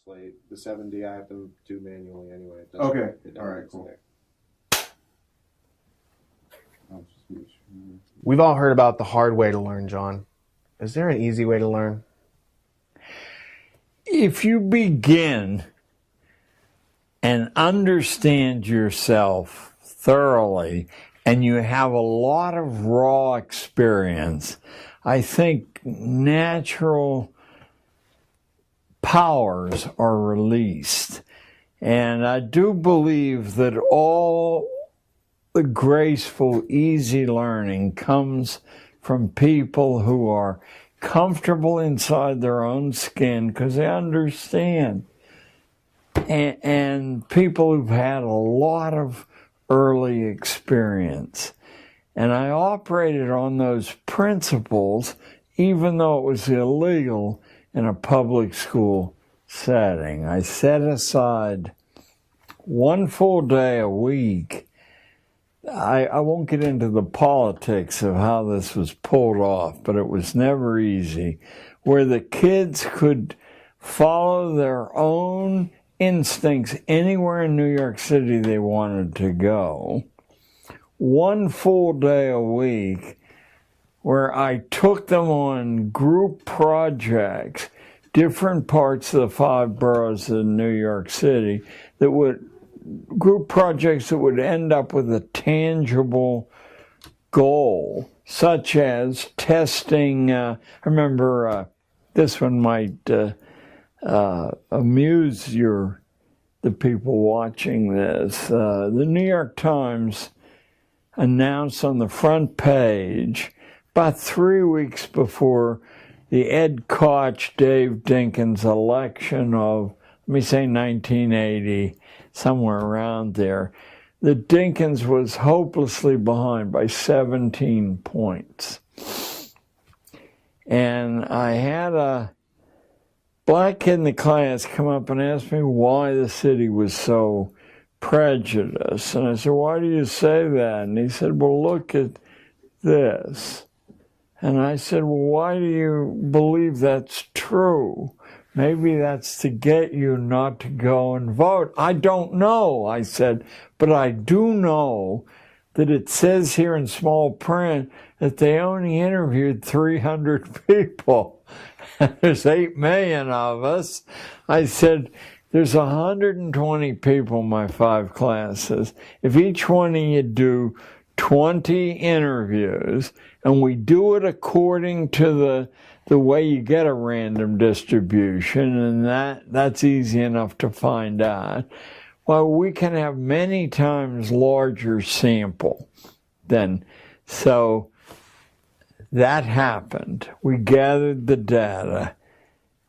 slate. The 7D I have to do manually anyway. Okay. All right, cool. We've all heard about the hard way to learn, John. Is there an easy way to learn? If you begin and understand yourself thoroughly and you have a lot of raw experience, I think natural powers are released. And I do believe that all the graceful, easy learning comes from people who are comfortable inside their own skin because they understand. And people who've had a lot of early experience. And I operated on those principles even though it was illegal in a public school setting. I set aside one full day a week. I won't get into the politics of how this was pulled off, but it was never easy, where the kids could follow their own instincts anywhere in New York City they wanted to go. One full day a week where I took them on group projects, different parts of the 5 boroughs in New York City, group projects that would end up with a tangible goal, such as testing. I remember this one might amuse the people watching this. The New York Times announced on the front page about 3 weeks before the Ed Koch, Dave Dinkins election of, let me say 1980, somewhere around there, that Dinkins was hopelessly behind by 17 points. And I had a black kid in the class come up and ask me why the city was so prejudiced. And I said, why do you say that? And he said, well, look at this. And I said, well, why do you believe that's true? Maybe that's to get you not to go and vote. I don't know, I said, but I do know that it says here in small print that they only interviewed 300 people. There's 8 million of us. I said, there's 120 people in my 5 classes. If each one of you do 20 interviews, and we do it according to the way you get a random distribution, and that's easy enough to find out, well, we can have many times larger sample than, so that happened. We gathered the data,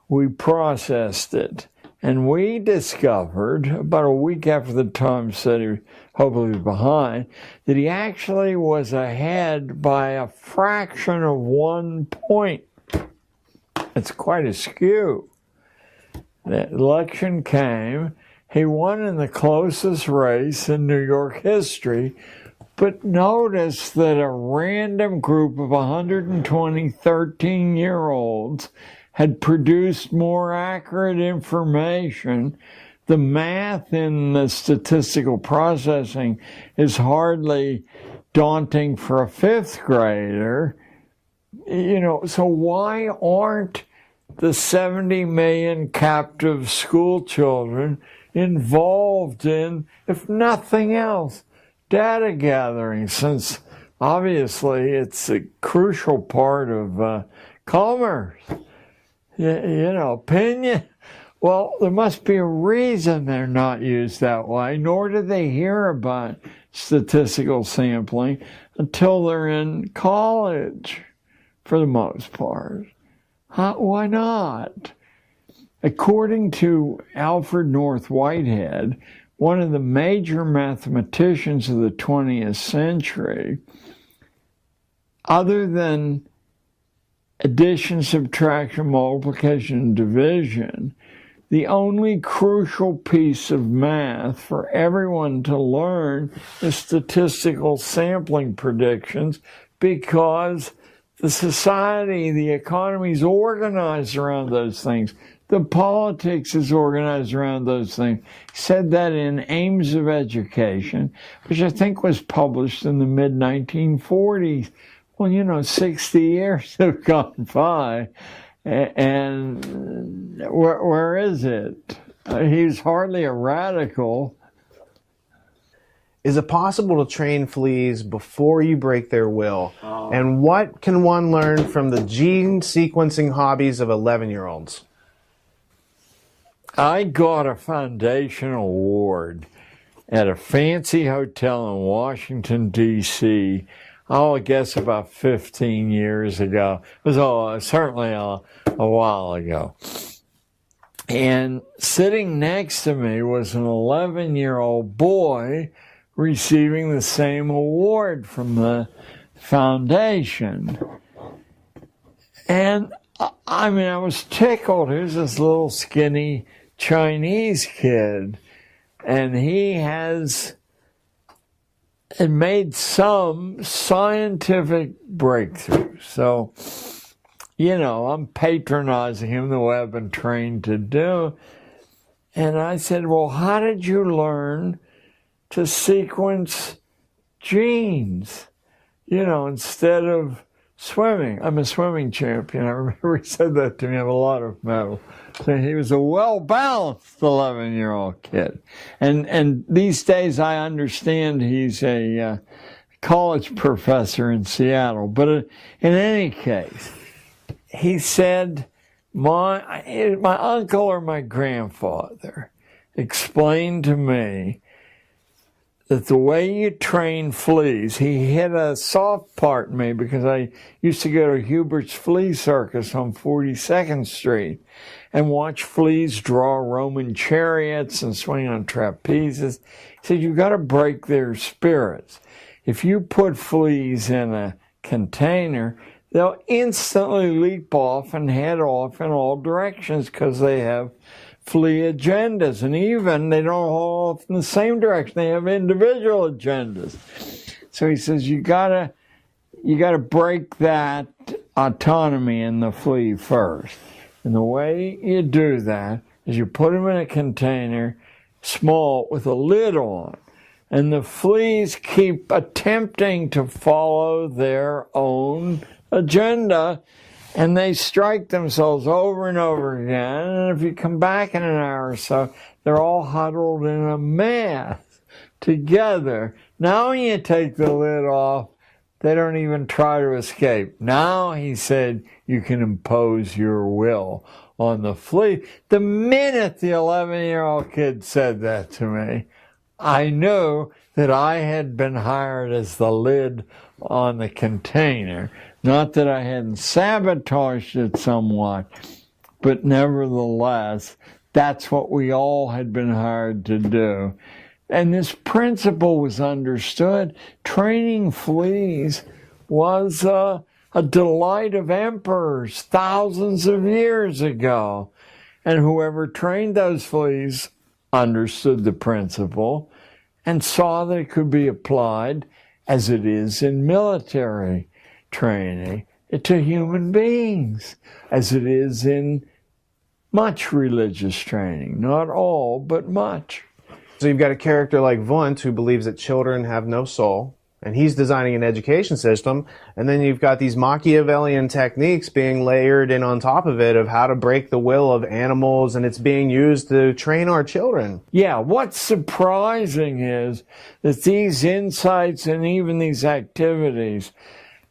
we processed it, and we discovered, about a week after the Times said he was hopefully behind, that he actually was ahead by a fraction of 1 point. It's quite a skew. The election came. He won in the closest race in New York history, but notice that a random group of 120 13-year-olds had produced more accurate information. The math in the statistical processing is hardly daunting for a 5th grader. So why aren't the 70 million captive school children involved in, if nothing else, data gathering, since obviously it's a crucial part of commerce? Opinion. Well, there must be a reason they're not used that way, nor do they hear about statistical sampling until they're in college, for the most part. Why not? According to Alfred North Whitehead, one of the major mathematicians of the 20th century, other than addition, subtraction, multiplication, and division, the only crucial piece of math for everyone to learn is statistical sampling predictions, because the society, the economy is organized around those things. the politics is organized around those things. He said that in Aims of Education, which I think was published in the mid-1940s. Well, 60 years have gone by, and where is it? He's hardly a radical. Is it possible to train fleas before you break their will? And what can one learn from the gene sequencing hobbies of 11-year-olds? I got a foundation award at a fancy hotel in Washington, D.C., I guess about 15 years ago. It was certainly a while ago. And sitting next to me was an 11-year-old boy receiving the same award from the foundation. And I was tickled. Here's this little skinny Chinese kid, and he had made some scientific breakthrough. So, I'm patronizing him the way I've been trained to do. And I said, well, how did you learn to sequence genes, instead of swimming? I'm a swimming champion. I remember he said that to me. I have a lot of medals. So he was a well-balanced 11-year-old kid. And these days I understand he's a college professor in Seattle. But in any case, he said, my uncle or my grandfather explained to me that the way you train fleas, he hit a soft part in me because I used to go to Hubert's Flea Circus on 42nd Street and watch fleas draw Roman chariots and swing on trapezes. He said, you've got to break their spirits. If you put fleas in a container, they'll instantly leap off and head off in all directions because they have flea agendas, and even they don't all off in the same direction. They have individual agendas. So he says you gotta break that autonomy in the flea first. And the way you do that is you put them in a container, small, with a lid on. And the fleas keep attempting to follow their own agenda, and they strike themselves over and over again. And if you come back in an hour or so, they're all huddled in a mass together. Now when you take the lid off, they don't even try to escape. Now, he said, you can impose your will on the flea. The minute the 11-year-old kid said that to me, I knew that I had been hired as the lid on the container. Not that I hadn't sabotaged it somewhat, but nevertheless, that's what we all had been hired to do. And this principle was understood. Training fleas was a delight of emperors thousands of years ago. And whoever trained those fleas understood the principle and saw that it could be applied as it is in military training to human beings, as it is in much religious training. Not all, but much. So you've got a character like Wundt who believes that children have no soul, and he's designing an education system, and then you've got these Machiavellian techniques being layered in on top of it of how to break the will of animals, and it's being used to train our children. Yeah, what's surprising is that these insights and even these activities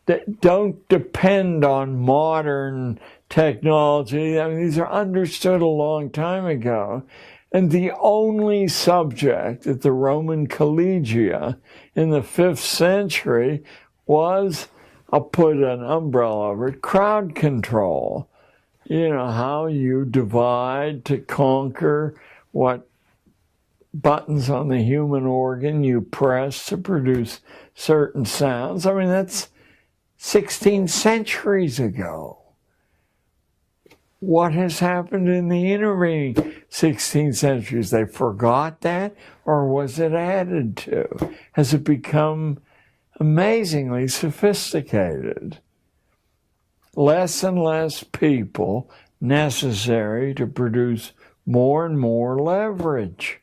that don't depend on modern technology. These are understood a long time ago. And the only subject at the Roman collegia in the 5th century was, I'll put an umbrella over it, crowd control. How you divide to conquer, what buttons on the human organ you press to produce certain sounds. That's 16 centuries ago. What has happened in the intervening 16 centuries? They forgot that, or was it added to? Has it become amazingly sophisticated? Less and less people necessary to produce more and more leverage.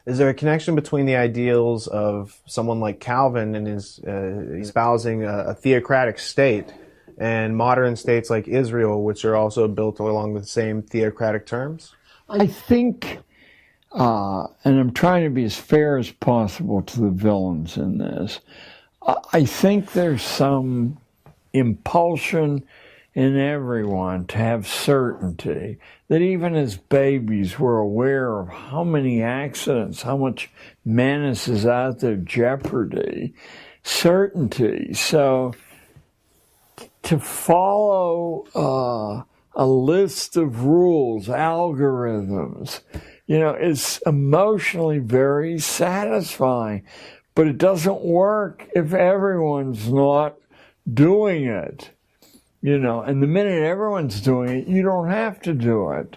Is there a connection between the ideals of someone like Calvin and his espousing a theocratic state and modern states like Israel, which are also built along the same theocratic terms? I think, and I'm trying to be as fair as possible to the villains in this, I think there's some impulsion in everyone to have certainty, that even as babies we're aware of how many accidents, how much menace is out there, jeopardy, certainty. So to follow a list of rules, algorithms, is emotionally very satisfying, but it doesn't work if everyone's not doing it. And the minute everyone's doing it, you don't have to do it.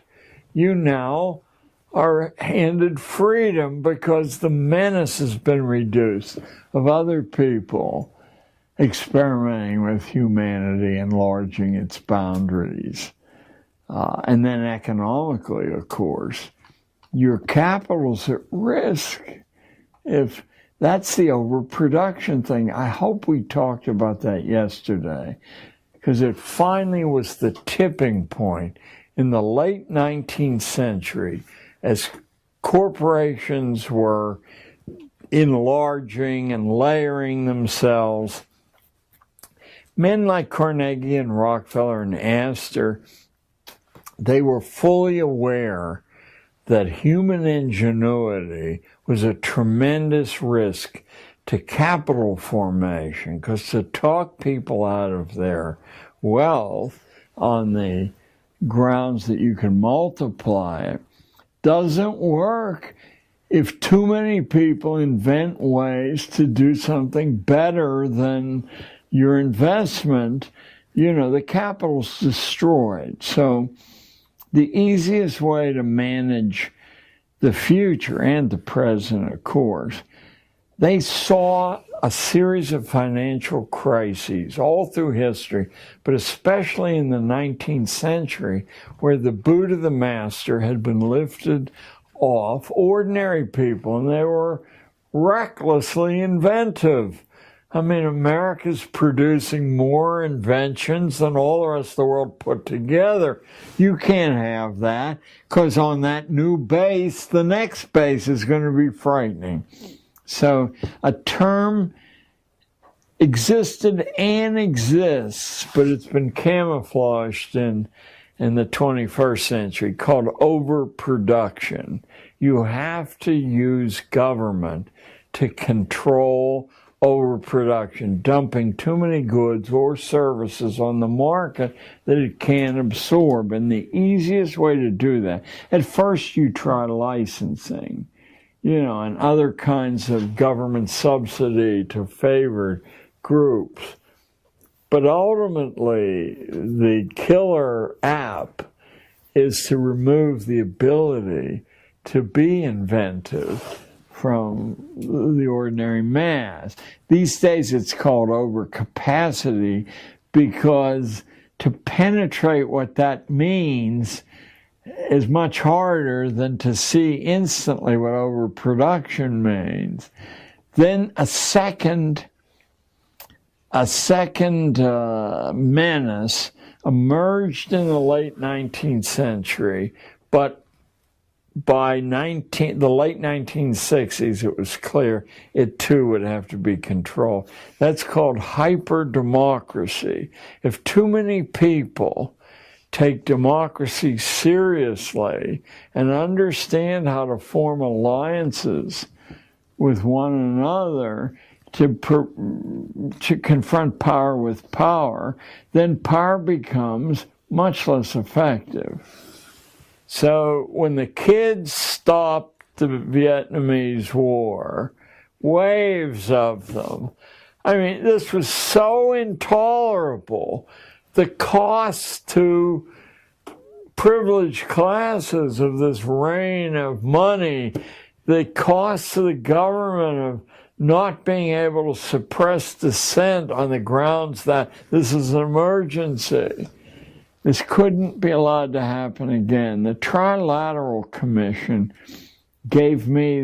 You now are handed freedom because the menace has been reduced of other people experimenting with humanity, enlarging its boundaries. And then economically, of course, your capital's at risk. If that's the overproduction thing. I hope we talked about that yesterday, because it finally was the tipping point in the late 19th century as corporations were enlarging and layering themselves. Men like Carnegie and Rockefeller and Astor, they were fully aware that human ingenuity was a tremendous risk to capital formation, because to talk people out of their wealth on the grounds that you can multiply it doesn't work if too many people invent ways to do something better than your investment. The capital's destroyed. So the easiest way to manage the future and the present, of course, they saw a series of financial crises all through history, but especially in the 19th century, where the boot of the master had been lifted off ordinary people, and they were recklessly inventive. I mean, America's producing more inventions than all the rest of the world put together. You can't have that, because on that new base, the next base is going to be frightening. So a term existed and exists, but it's been camouflaged in the 21st century, called overproduction. You have to use government to control overproduction, dumping too many goods or services on the market that it can't absorb. And the easiest way to do that, at first you try licensing, and other kinds of government subsidy to favored groups. But ultimately, the killer app is to remove the ability to be inventive from the ordinary mass. These days it's called overcapacity, because to penetrate what that means is much harder than to see instantly what overproduction means. Then a second menace emerged in the late 19th century, but by the late 1960s, it was clear it too would have to be controlled. That's called hyper-democracy. If too many people take democracy seriously and understand how to form alliances with one another to confront power with power, then power becomes much less effective. So when the kids stopped the Vietnamese War, waves of them, this was so intolerable. The costs to privileged classes of this rain of money, the costs to the government of not being able to suppress dissent on the grounds that this is an emergency. This couldn't be allowed to happen again. The Trilateral Commission gave me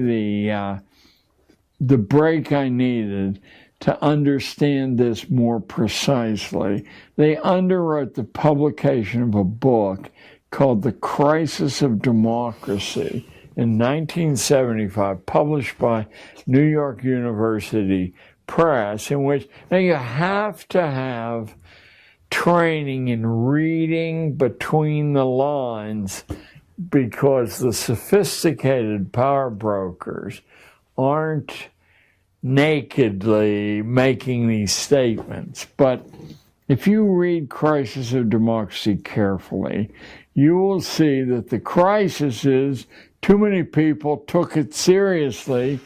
the break I needed to understand this more precisely. They underwrote the publication of a book called The Crisis of Democracy in 1975, published by New York University Press, in which now you have to have training in reading between the lines, because the sophisticated power brokers aren't nakedly making these statements. But if you read Crisis of Democracy carefully, you will see that the crisis is too many people took it seriously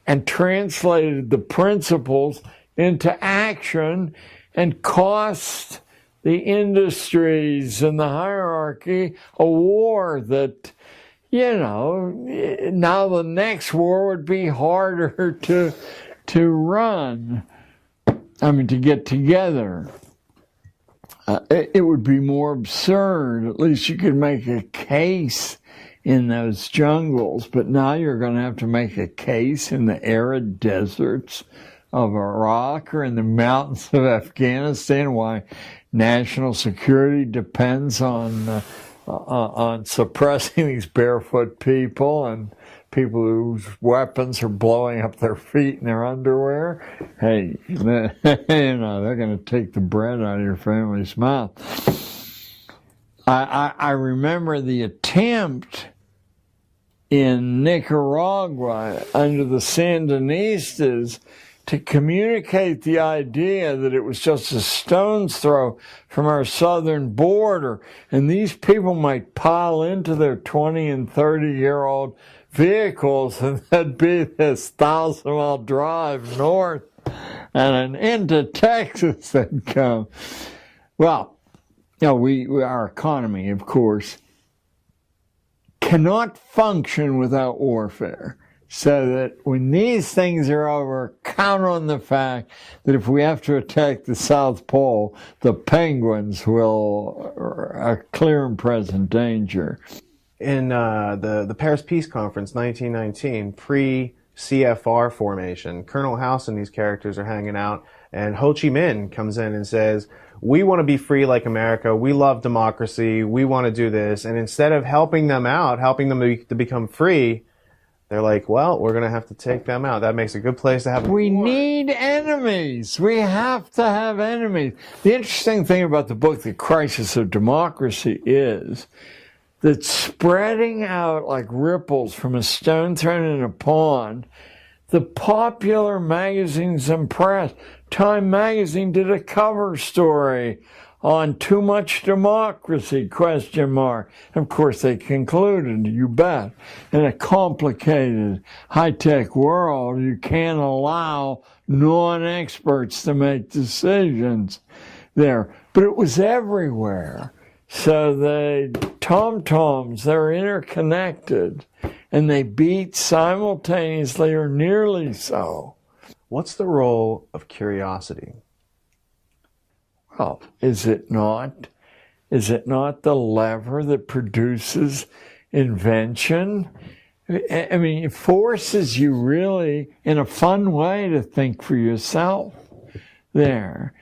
and translated the principles into action and cost the industries and the hierarchy a war that, now the next war would be harder to run. To get together. It would be more absurd. At least you could make a case in those jungles, but now you're going to have to make a case in the arid deserts of Iraq or in the mountains of Afghanistan why national security depends on suppressing these barefoot people and people whose weapons are blowing up their feet in their underwear. Hey, they're going to take the bread out of your family's mouth. I remember the attempt in Nicaragua under the Sandinistas to communicate the idea that it was just a stone's throw from our southern border, and these people might pile into their 20 and 30-year-old vehicles, and there'd be this 1,000-mile drive north and into Texas they'd come. Well, our economy, of course, cannot function without warfare. So that when these things are over, count on the fact that if we have to attack the South Pole, the penguins will are clear and present danger. In the Paris Peace Conference, 1919, pre-CFR formation, Colonel House and these characters are hanging out, and Ho Chi Minh comes in and says, we want to be free like America, we love democracy, we want to do this, and instead of helping them out, helping them to become free, they're like, well, we're going to have to take them out. That makes a good place to have a We war. need enemies. We have to have enemies. The interesting thing about the book, The Crisis of Democracy, is that spreading out like ripples from a stone thrown in a pond, the popular magazines and press, Time magazine did a cover story on too much democracy, ? Of course, they concluded, you bet, in a complicated, high-tech world, you can't allow non-experts to make decisions there. But it was everywhere. So the tom-toms, they're interconnected, and they beat simultaneously or nearly so. What's the role of curiosity? Well, is it not the lever that produces invention? I mean, it forces you really in a fun way to think for yourself there.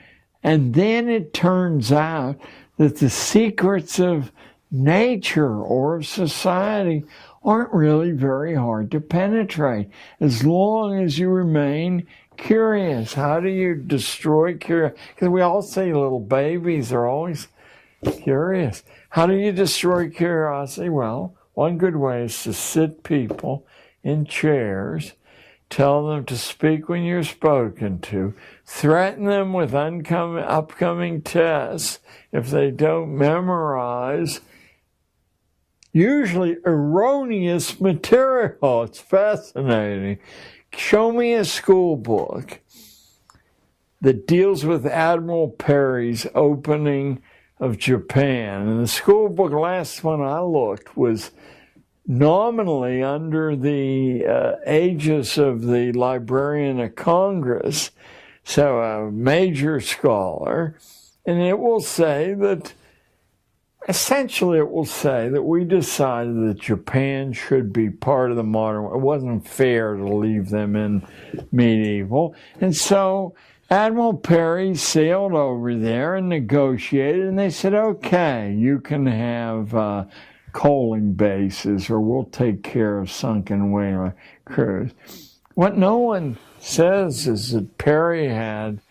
And then it turns out that the secrets of nature or of society aren't really very hard to penetrate as long as you remain curious. How do you destroy curiosity? Because we all say little babies are always curious. How do you destroy curiosity? Well, one good way is to sit people in chairs, tell them to speak when you're spoken to, threaten them with upcoming tests if they don't memorize usually erroneous material. It's fascinating. Show me a school book that deals with Admiral Perry's opening of Japan. And the school book, last one I looked, was nominally under the aegis of the Librarian of Congress, so a major scholar, and it will say that essentially it will say that we decided that Japan should be part of the modern world. It wasn't fair to leave them in medieval. And so Admiral Perry sailed over there and negotiated, and they said, okay, you can have coaling bases, or we'll take care of sunken whaler crews. What no one says is that Perry had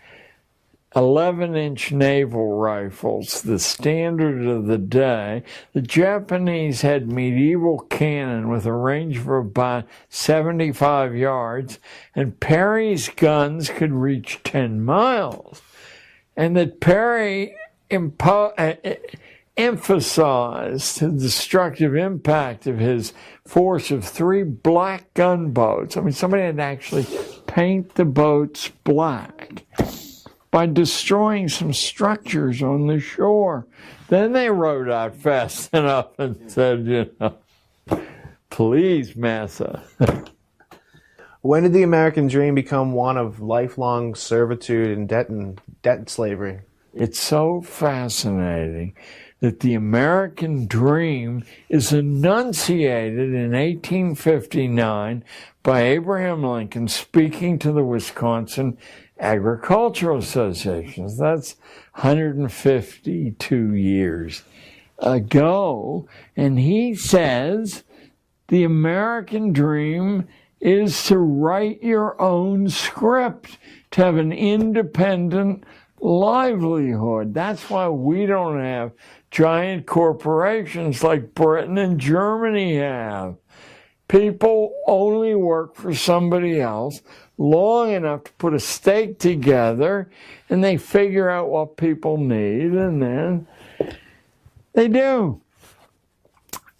11-inch naval rifles, the standard of the day. The Japanese had medieval cannon with a range of about 75 yards, and Perry's guns could reach 10 miles. And that Perry emphasized the destructive impact of his force of 3 black gunboats. I mean, somebody had to actually paint the boats black by destroying some structures on the shore. Then they rowed out fast enough and said, please, massa. When did the American dream become one of lifelong servitude and debt slavery? It's so fascinating that the American dream is enunciated in 1859 by Abraham Lincoln speaking to the Wisconsin Agricultural Associations. That's 152 years ago. And he says the American dream is to write your own script, to have an independent livelihood. That's why we don't have giant corporations like Britain and Germany have. People only work for somebody else long enough to put a stake together, and they figure out what people need, and then they do.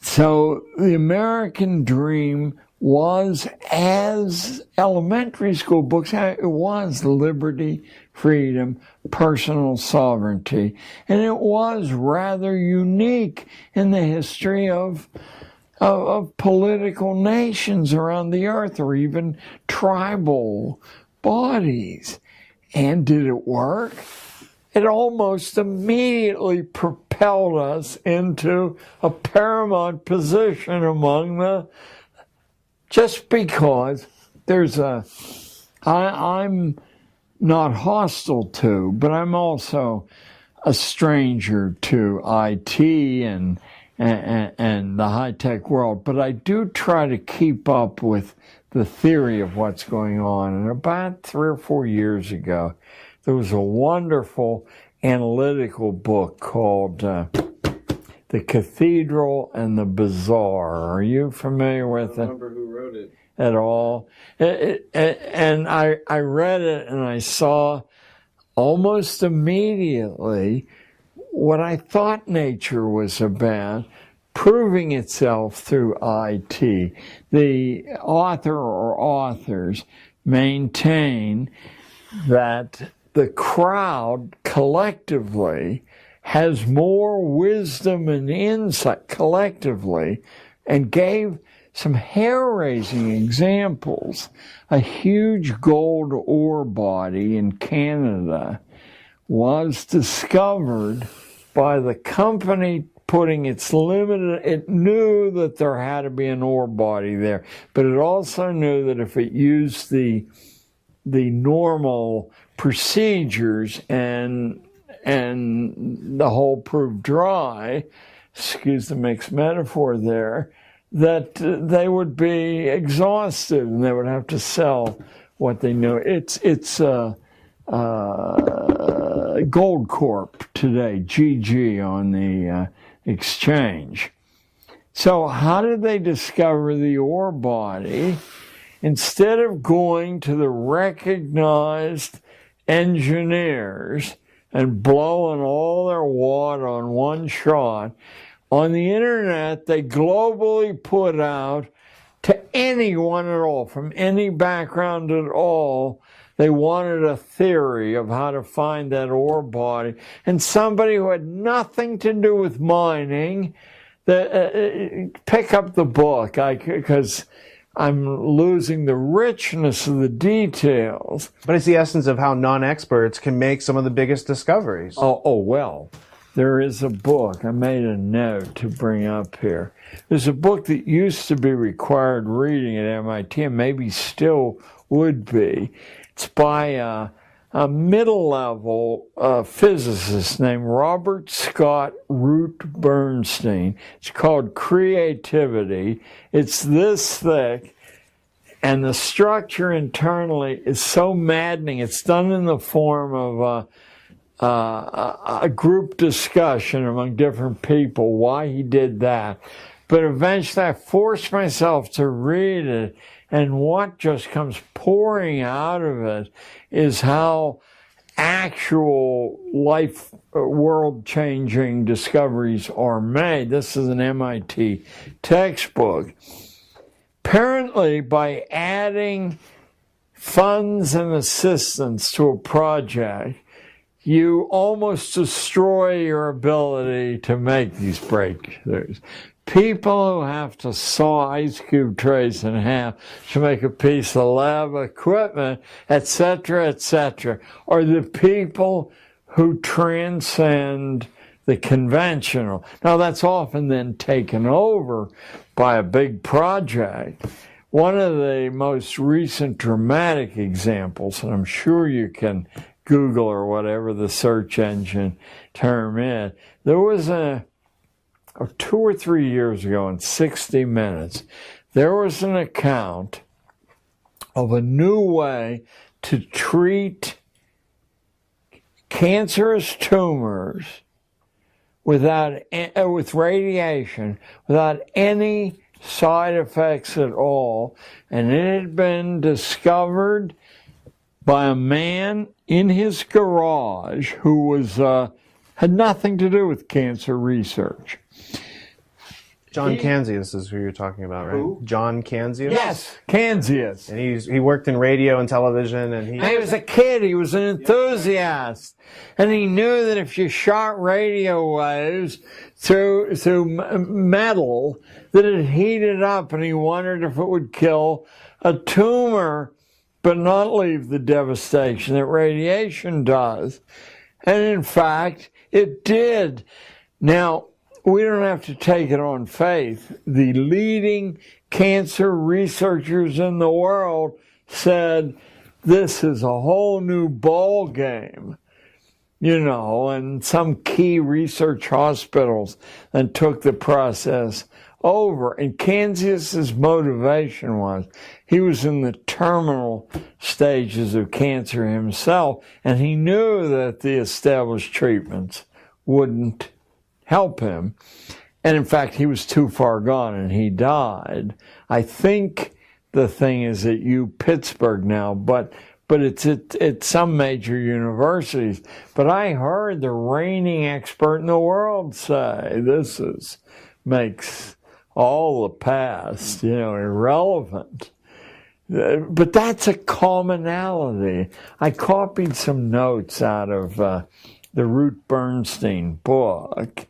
So the American dream was, as elementary school books, it was liberty, freedom, personal sovereignty. And it was rather unique in the history of political nations around the earth, or even tribal bodies. And did it work? It almost immediately propelled us into a paramount position among the, just because there's I'm not hostile to, but I'm also a stranger to IT and the high-tech world. But I do try to keep up with the theory of what's going on. And about 3 or 4 years ago, there was a wonderful analytical book called The Cathedral and the Bazaar. Are you familiar with it? I don't remember who wrote it at all. And I read it, and I saw almost immediately what I thought nature was about, proving itself through IT. The author or authors maintain that the crowd collectively has more wisdom and insight collectively, and gave some hair-raising examples. A huge gold ore body in Canada was discovered by the company putting its limited, it knew that there had to be an ore body there, but it also knew that if it used the normal procedures and the hole proved dry, excuse the mixed metaphor there, that they would be exhausted and they would have to sell what they knew. It's Gold Corp today, GG on the exchange. So how did they discover the ore body? Instead of going to the recognized engineers and blowing all their wad on one shot, on the internet, they globally put out to anyone at all, from any background at all, they wanted a theory of how to find that ore body. And somebody who had nothing to do with mining, pick up the book, because I'm losing the richness of the details. But it's the essence of how non-experts can make some of the biggest discoveries. Oh well. there is a book. I made a note to bring up here. There's a book that used to be required reading at MIT and maybe still would be. It's by a middle-level physicist named Robert Scott Root Bernstein. It's called Creativity. It's this thick, and the structure internally is so maddening. It's done in the form of a group discussion among different people, why he did that. But eventually I forced myself to read it, and what just comes pouring out of it is how actual life, world-changing discoveries are made. This is an MIT textbook. Apparently, by adding funds and assistance to a project, you almost destroy your ability to make these breakthroughs. People who have to saw ice cube trays in half to make a piece of lab equipment, etc., are the people who transcend the conventional. Now, that's often then taken over by a big project. One of the most recent dramatic examples, and I'm sure you can Google or whatever the search engine term is, there was 2 or 3 years ago in 60 Minutes, there was an account of a new way to treat cancerous tumors with radiation, without any side effects at all. And it had been discovered by a man in his garage who was had nothing to do with cancer research. John Canzius is who you're talking about, right? Who? John Canzius? Yes, Canzius. And he worked in radio and television, and he was a kid. He was an enthusiast. And he knew that if you shot radio waves through metal, that it heated up, and he wondered if it would kill a tumor, but not leave the devastation that radiation does. And in fact, it did. Now, we don't have to take it on faith. The leading cancer researchers in the world said, this is a whole new ball game, and some key research hospitals then took the process over. And Canzius's motivation was, he was in the terminal stages of cancer himself, and he knew that the established treatments wouldn't help him. And in fact, he was too far gone and he died. I think the thing is at Pittsburgh now, but it's at some major universities. But I heard the reigning expert in the world say this makes all the past, irrelevant. But that's a commonality. I copied some notes out of the Root Bernstein book.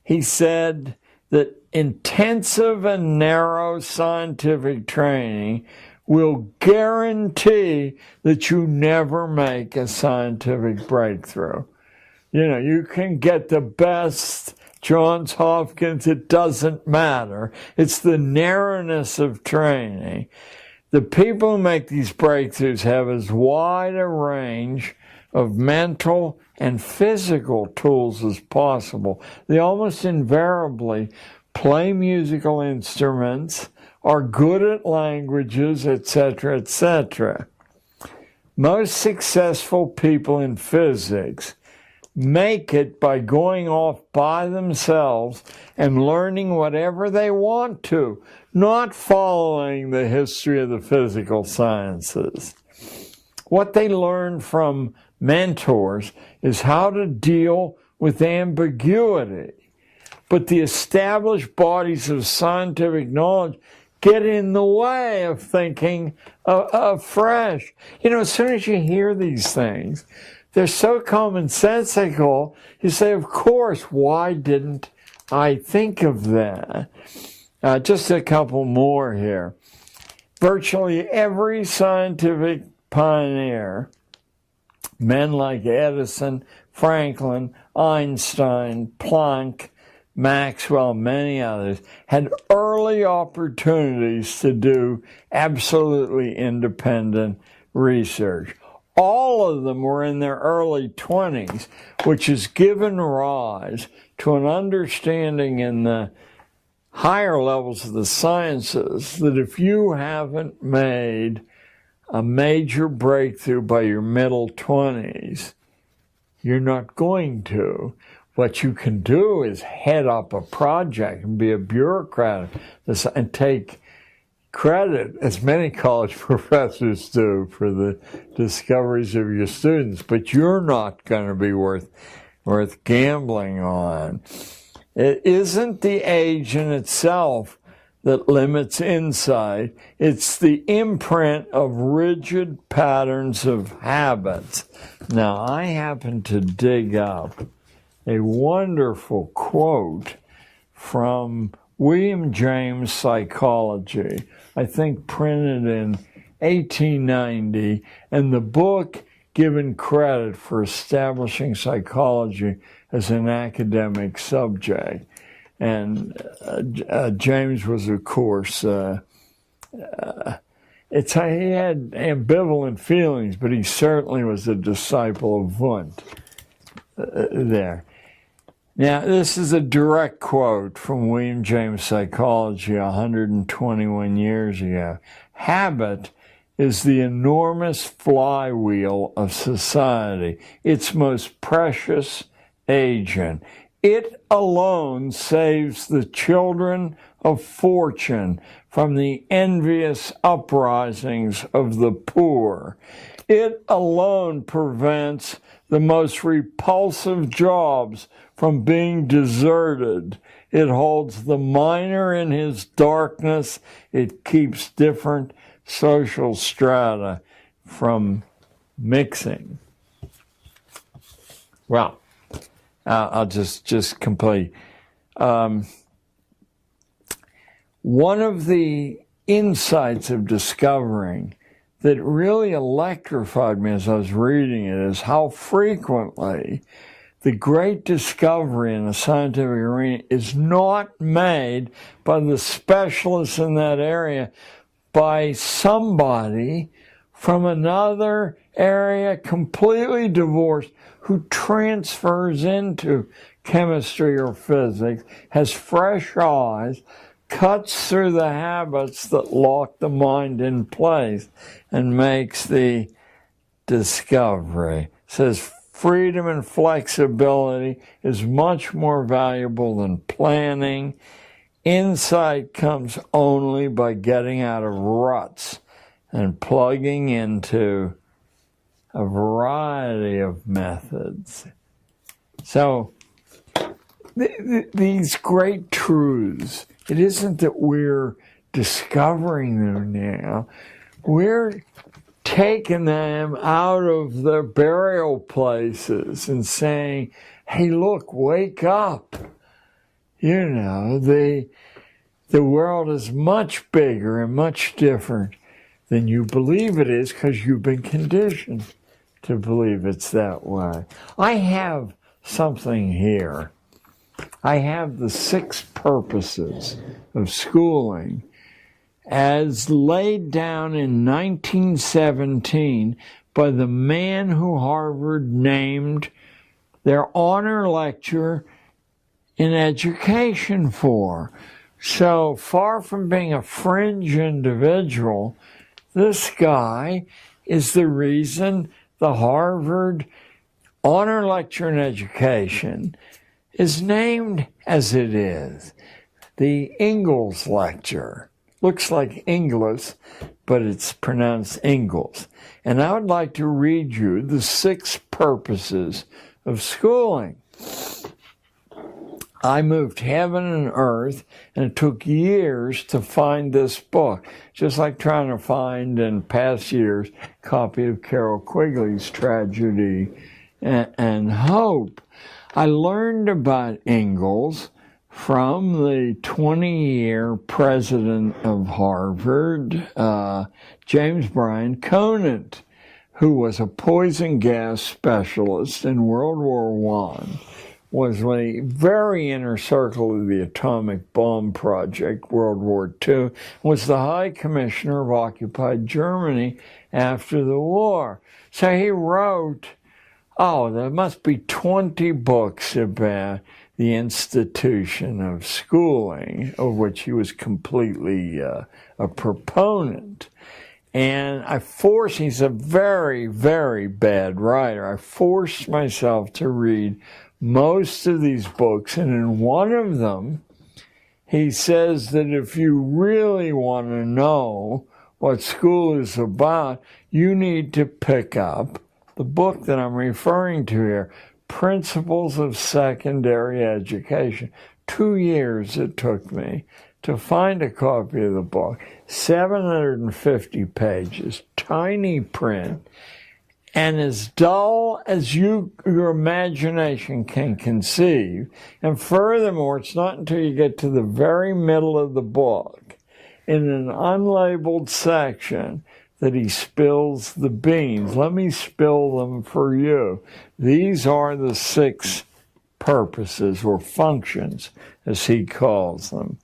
He said that intensive and narrow scientific training will guarantee that you never make a scientific breakthrough. You can get the best Johns Hopkins, it doesn't matter. It's the narrowness of training. The people who make these breakthroughs have as wide a range of mental and physical tools as possible. They almost invariably play musical instruments, are good at languages, etc. Most successful people in physics make it by going off by themselves and learning whatever they want to, not following the history of the physical sciences. What they learn from mentors is how to deal with ambiguity. But the established bodies of scientific knowledge get in the way of thinking afresh. As soon as you hear these things, they're so commonsensical, you say, of course, why didn't I think of that? Just a couple more here. Virtually every scientific pioneer, men like Edison, Franklin, Einstein, Planck, Maxwell, many others, had early opportunities to do absolutely independent research. All of them were in their early 20s, which has given rise to an understanding in the higher levels of the sciences that if you haven't made a major breakthrough by your middle 20s, you're not going to. What you can do is head up a project and be a bureaucrat and take credit, as many college professors do, for the discoveries of your students, but you're not going to be worth gambling on. It isn't the age in itself that limits insight. It's the imprint of rigid patterns of habits. Now, I happen to dig up a wonderful quote from William James Psychology, I think printed in 1890, and the book given credit for establishing psychology as an academic subject. And James was, of course, he had ambivalent feelings, but he certainly was a disciple of Wundt there. Now, this is a direct quote from William James Psychology 121 years ago. Habit is the enormous flywheel of society, its most precious agent. It alone saves the children of fortune from the envious uprisings of the poor. It alone prevents the most repulsive jobs from being deserted. It holds the miner in his darkness. It keeps different social strata from mixing. Well, I'll just complete. One of the insights of discovering that really electrified me as I was reading it is how frequently the great discovery in the scientific arena is not made by the specialists in that area, by somebody from another area completely divorced who transfers into chemistry or physics, has fresh eyes, cuts through the habits that lock the mind in place, and makes the discovery. Says freedom and flexibility is much more valuable than planning. Insight comes only by getting out of ruts and plugging into a variety of methods. So these great truths, it isn't that we're discovering them now. We're taking them out of their burial places and saying, hey, look, wake up. You know, the world is much bigger and much different than you believe it is because you've been conditioned to believe it's that way. I have something here. I have the 6 purposes of schooling as laid down in 1917 by the man who Harvard named their honor lecture in education for. So far from being a fringe individual, this guy is the reason the Harvard honor lecture in education is named as it is. The Ingalls lecture. Looks like Inglis, but it's pronounced Ingalls. And I would like to read you the 6 purposes of schooling. I moved heaven and earth, and it took years to find this book, just like trying to find, in past years, a copy of Carol Quigley's Tragedy and Hope. I learned about Ingalls from the 20-year president of Harvard, James Bryan Conant, who was a poison gas specialist in World War I, was a very inner circle of the atomic bomb project, World War II, was the High Commissioner of occupied Germany after the war. So he wrote, there must be 20 books about the institution of schooling, of which he was completely a proponent. And he's a very, very bad writer. I forced myself to read most of these books, and in one of them, he says that if you really want to know what school is about, you need to pick up the book that I'm referring to here, Principles of Secondary Education. 2 years it took me to find a copy of the book, 750 pages, tiny print, and as dull as your imagination can conceive. And furthermore, it's not until you get to the very middle of the book, in an unlabeled section, that he spills the beans. Let me spill them for you. These are the 6 purposes or functions, as he calls them.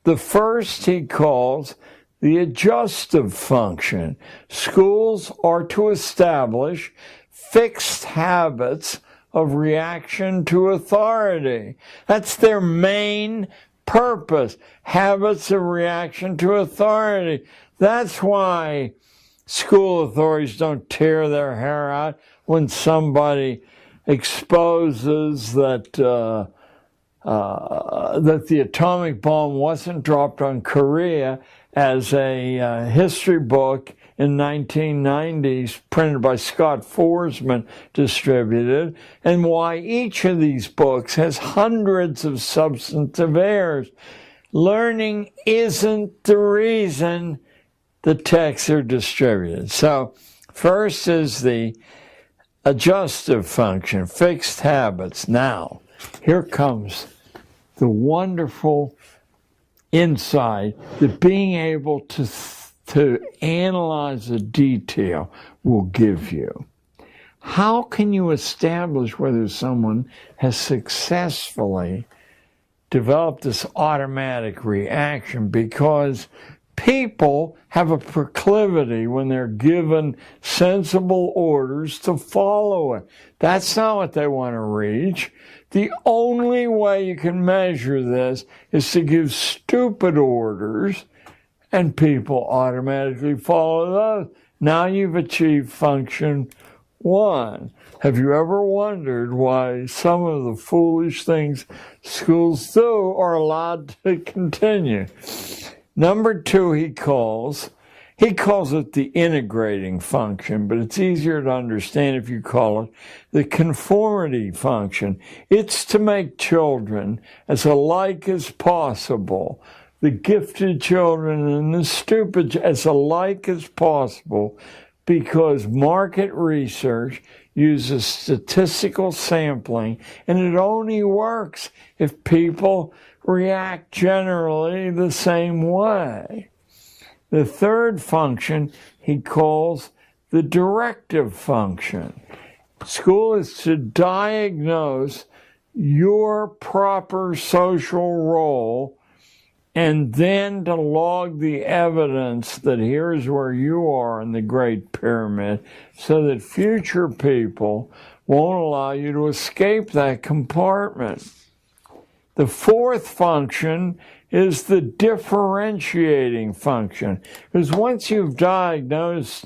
The first he calls the adjustive function. Schools are to establish fixed habits of reaction to authority. That's their main purpose, habits of reaction to authority. That's why school authorities don't tear their hair out when somebody exposes that the atomic bomb wasn't dropped on Korea, as a history book in 1990s printed by Scott Forsman distributed, and why each of these books has hundreds of substantive errors. Learning isn't the reason the texts are distributed. So first is the adjustive function, fixed habits. Now, here comes the wonderful insight that being able to analyze a detail will give you. How can you establish whether someone has successfully developed this automatic reaction? Because people have a proclivity, when they're given sensible orders, to follow it. That's not what they want to reach. The only way you can measure this is to give stupid orders, and people automatically follow those. Now you've achieved function 1. Have you ever wondered why some of the foolish things schools do are allowed to continue? Number 2, he calls it the integrating function, but it's easier to understand if you call it the conformity function. It's to make children as alike as possible, the gifted children and the stupid as alike as possible, because market research uses statistical sampling, and it only works if people react generally the same way. The third function he calls the directive function. School is to diagnose your proper social role and then to log the evidence that here's where you are in the Great Pyramid, so that future people won't allow you to escape that compartment. The fourth function is the differentiating function. Because once you've diagnosed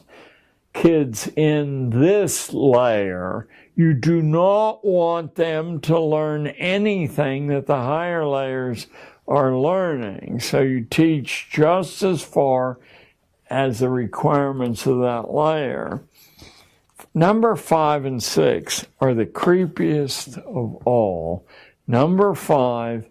kids in this layer, you do not want them to learn anything that the higher layers are learning. So you teach just as far as the requirements of that layer. Number 5 and 6 are the creepiest of all. Number 5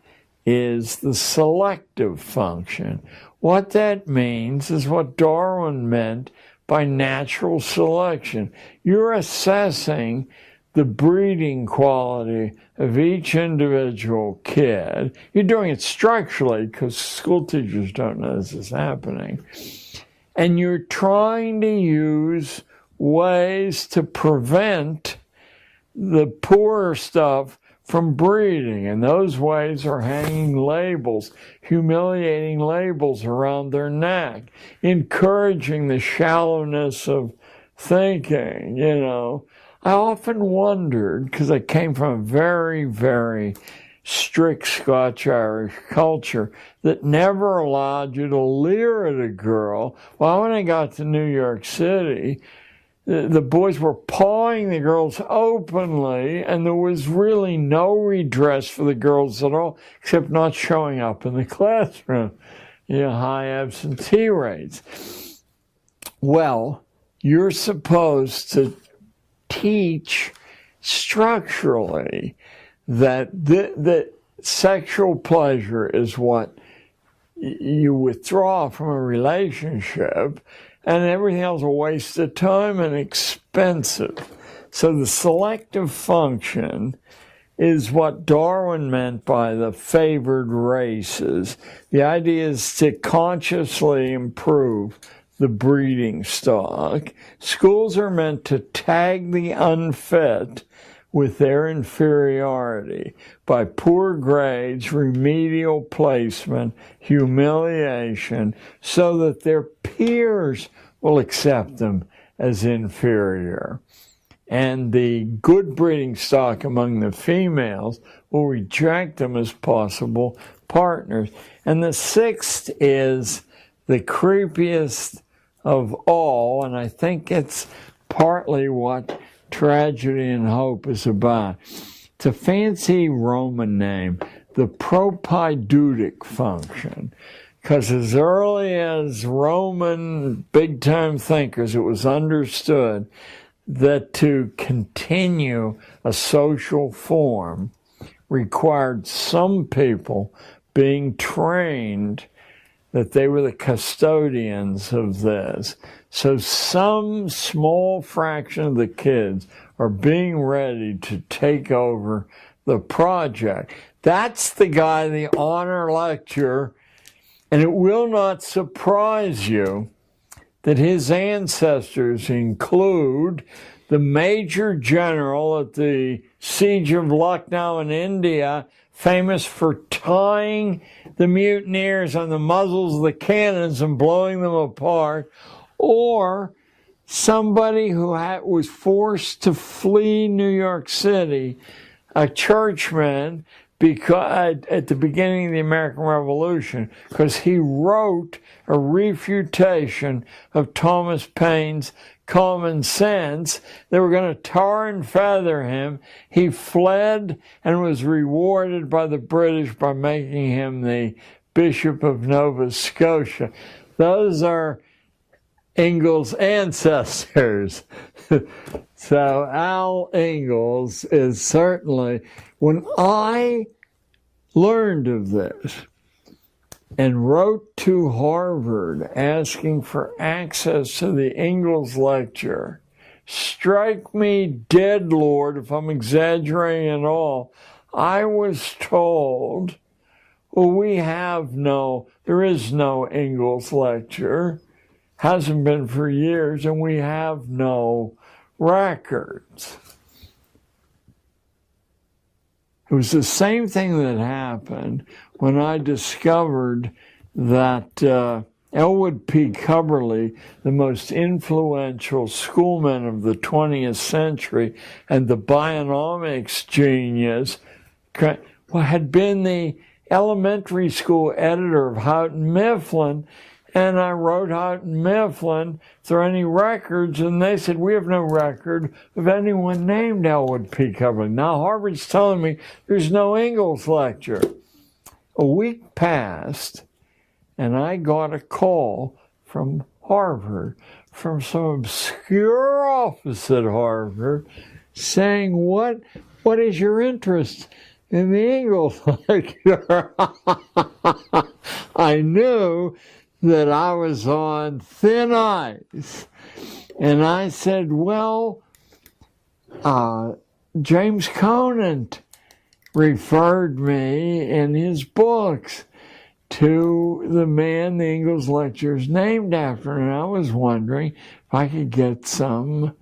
is the selective function. What that means is what Darwin meant by natural selection. You're assessing the breeding quality of each individual kid. You're doing it structurally because school teachers don't know this is happening. And you're trying to use ways to prevent the poor stuff from breeding, and those ways are hanging labels, humiliating labels around their neck, encouraging the shallowness of thinking, you know. I often wondered, because I came from a very, very strict Scotch-Irish culture that never allowed you to leer at a girl. Well, when I got to New York City, the boys were pawing the girls openly, and there was really no redress for the girls at all, except not showing up in the classroom. You know, high absentee rates. Well, you're supposed to teach structurally that the sexual pleasure is what you withdraw from a relationship, and everything else a waste of time and expensive. So the selective function is what Darwin meant by the favored races. The idea is to consciously improve the breeding stock. Schools are meant to tag the unfit with their inferiority by poor grades, remedial placement, humiliation, so that their peers will accept them as inferior. And the good breeding stock among the females will reject them as possible partners. And the sixth is the creepiest of all, and I think it's partly what Tragedy and Hope is about. It's a fancy Roman name, the propaidutic function, because as early as Roman big-time thinkers, it was understood that to continue a social form required some people being trained that they were the custodians of this. So some small fraction of the kids are being ready to take over the project. That's the guy, the honor lecturer, and it will not surprise you that his ancestors include the major general at the siege of Lucknow in India, famous for tying the mutineers on the muzzles of the cannons and blowing them apart, or somebody who was forced to flee New York City, a churchman, because at the beginning of the American Revolution, because he wrote a refutation of Thomas Paine's Common Sense. They were going to tar and feather him. He fled and was rewarded by the British by making him the Bishop of Nova Scotia. Those are Ingalls' ancestors. So Al Ingalls is certainly, when I learned of this and wrote to Harvard asking for access to the Ingalls lecture, strike me dead, Lord, if I'm exaggerating at all, I was told, well, there is no Ingalls lecture, hasn't been for years, and we have no records. It was the same thing that happened when I discovered that Elwood P. Cubberley, the most influential schoolman of the 20th century and the bionomics genius, had been the elementary school editor of Houghton Mifflin. And I wrote Houghton Mifflin, is there any records? And they said, we have no record of anyone named Elwood P. Cubberley. Now Harvard's telling me there's no Ingalls lecture. A week passed, and I got a call from Harvard, from some obscure office at Harvard, saying, what is your interest in the Ingalls lecture? I knew that I was on thin ice. And I said, well, James Conant referred me in his books to the man the Ingalls lecture is named after. And I was wondering if I could get some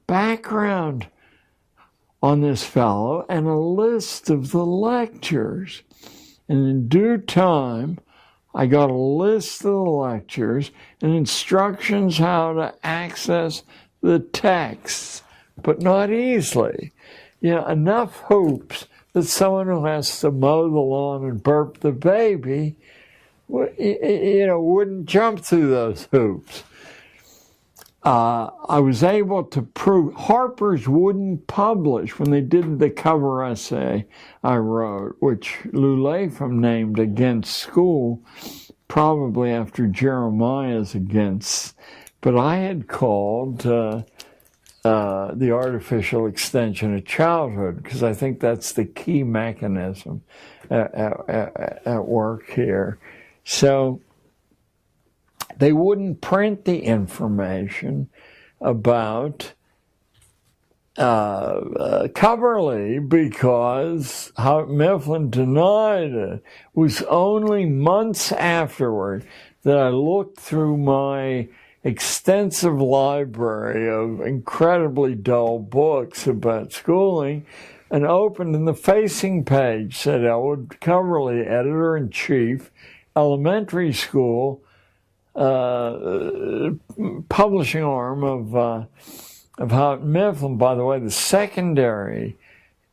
background on this fellow and a list of the lectures. And in due time, I got a list of the lectures and instructions how to access the texts, but not easily. Enough hoops that someone who has to mow the lawn and burp the baby, wouldn't jump through those hoops. I was able to prove Harper's wouldn't publish when they did the cover essay I wrote, which Lou Lapham named Against School, probably after Jeremiah's Against. But I had called the artificial extension of childhood, because I think that's the key mechanism at work here. So they wouldn't print the information about Coverley because Howard Mifflin denied it. It was only months afterward that I looked through my extensive library of incredibly dull books about schooling and opened, and the facing page said Elwood Coverley, editor-in-chief, elementary school, publishing arm of Houghton Mifflin. By the way, the secondary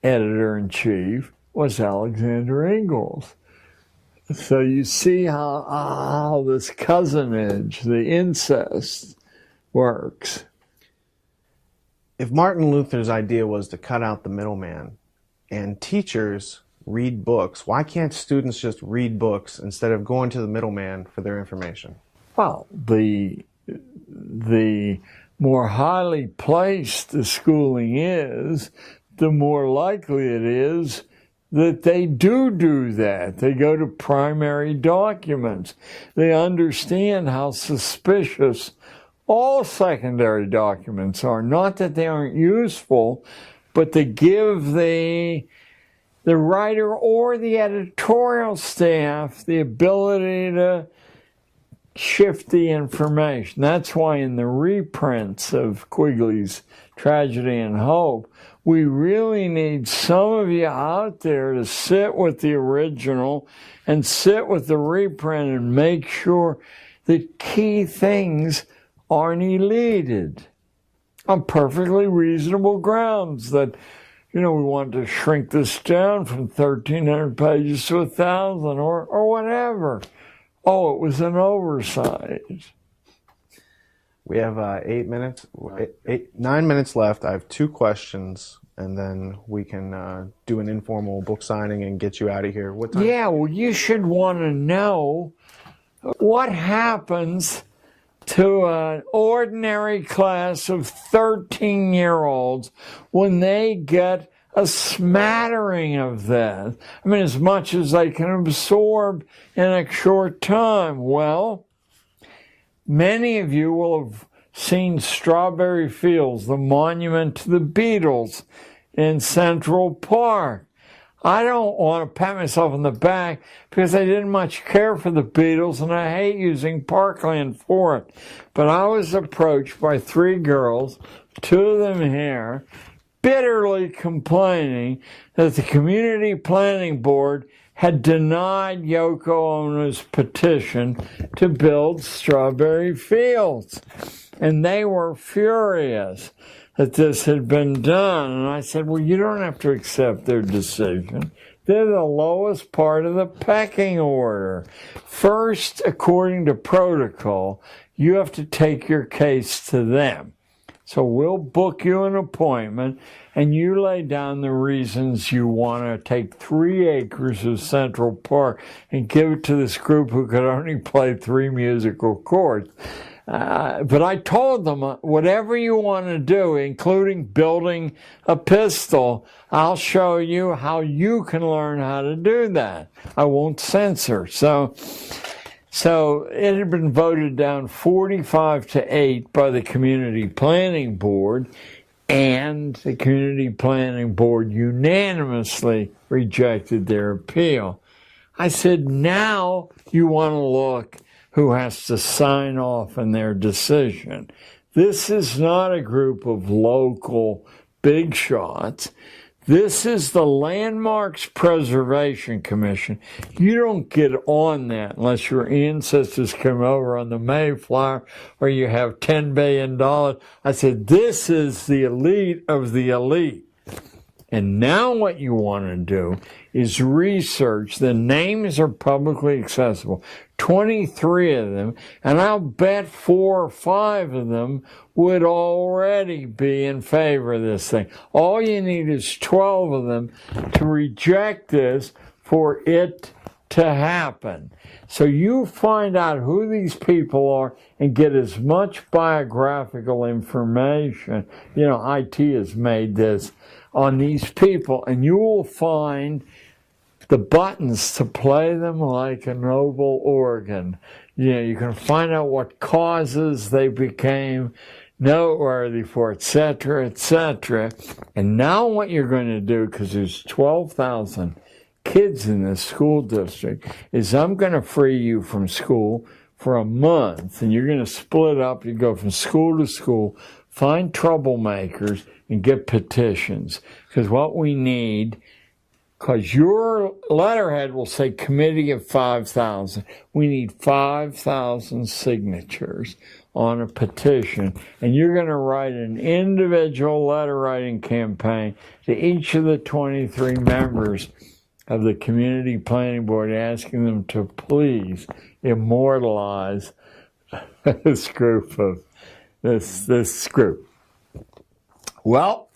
editor-in-chief was Alexander Ingalls. So you see how this cousinage, the incest, works. If Martin Luther's idea was to cut out the middleman and teachers read books, why can't students just read books instead of going to the middleman for their information? Well, the more highly placed the schooling is, the more likely it is that they do that. They go to primary documents. They understand how suspicious all secondary documents are. Not that they aren't useful, but they give the writer or the editorial staff the ability to shift the information. That's why in the reprints of Quigley's Tragedy and Hope, we really need some of you out there to sit with the original and sit with the reprint and make sure that key things aren't eluded on perfectly reasonable grounds that, we want to shrink this down from 1,300 pages to 1,000 or whatever. Oh, it was an oversight. We have 9 minutes left. I have 2 questions, and then we can do an informal book signing and get you out of here. What time? Yeah, well, you should want to know what happens to an ordinary class of 13-year-olds when they get a smattering of that. I mean, as much as they can absorb in a short time. Well, many of you will have seen Strawberry Fields, the monument to the Beatles in Central Park. I don't want to pat myself on the back because I didn't much care for the Beatles and I hate using parkland for it. But I was approached by 3 girls, 2 of them here, bitterly complaining that the Community Planning Board had denied Yoko Ono's petition to build Strawberry Fields. And they were furious that this had been done. And I said, well, you don't have to accept their decision. They're the lowest part of the pecking order. First, according to protocol, you have to take your case to them. So we'll book you an appointment, and you lay down the reasons you want to take 3 acres of Central Park and give it to this group who could only play 3 musical chords. But I told them, whatever you want to do, including building a pistol, I'll show you how you can learn how to do that. I won't censor. So it had been voted down 45-8 by the Community Planning Board, and the Community Planning Board unanimously rejected their appeal. I said, now you want to look who has to sign off on their decision. This is not a group of local big shots. This is the Landmarks Preservation Commission. You don't get on that unless your ancestors come over on the Mayflower or you have $10 billion. I said, this is the elite of the elite. And now what you want to do is research. The names are publicly accessible. 23 of them, and I'll bet 4 or 5 of them would already be in favor of this thing. All you need is 12 of them to reject this for it to happen. So you find out who these people are and get as much biographical information. You know, IT has made this on these people, and you will find the buttons to play them like a noble organ. You know, you can find out what causes they became noteworthy for, etc., etc. And now what you're going to do, because there's 12,000 kids in this school district, is I'm going to free you from school for a month, and you're going to split up. You go from school to school, find troublemakers, and get petitions. Because what we need, because your letterhead will say committee of 5,000. We need 5,000 signatures on a petition, and you're going to write an individual letter writing campaign to each of the 23 members of the Community Planning Board, asking them to please immortalize this group of this group. Well,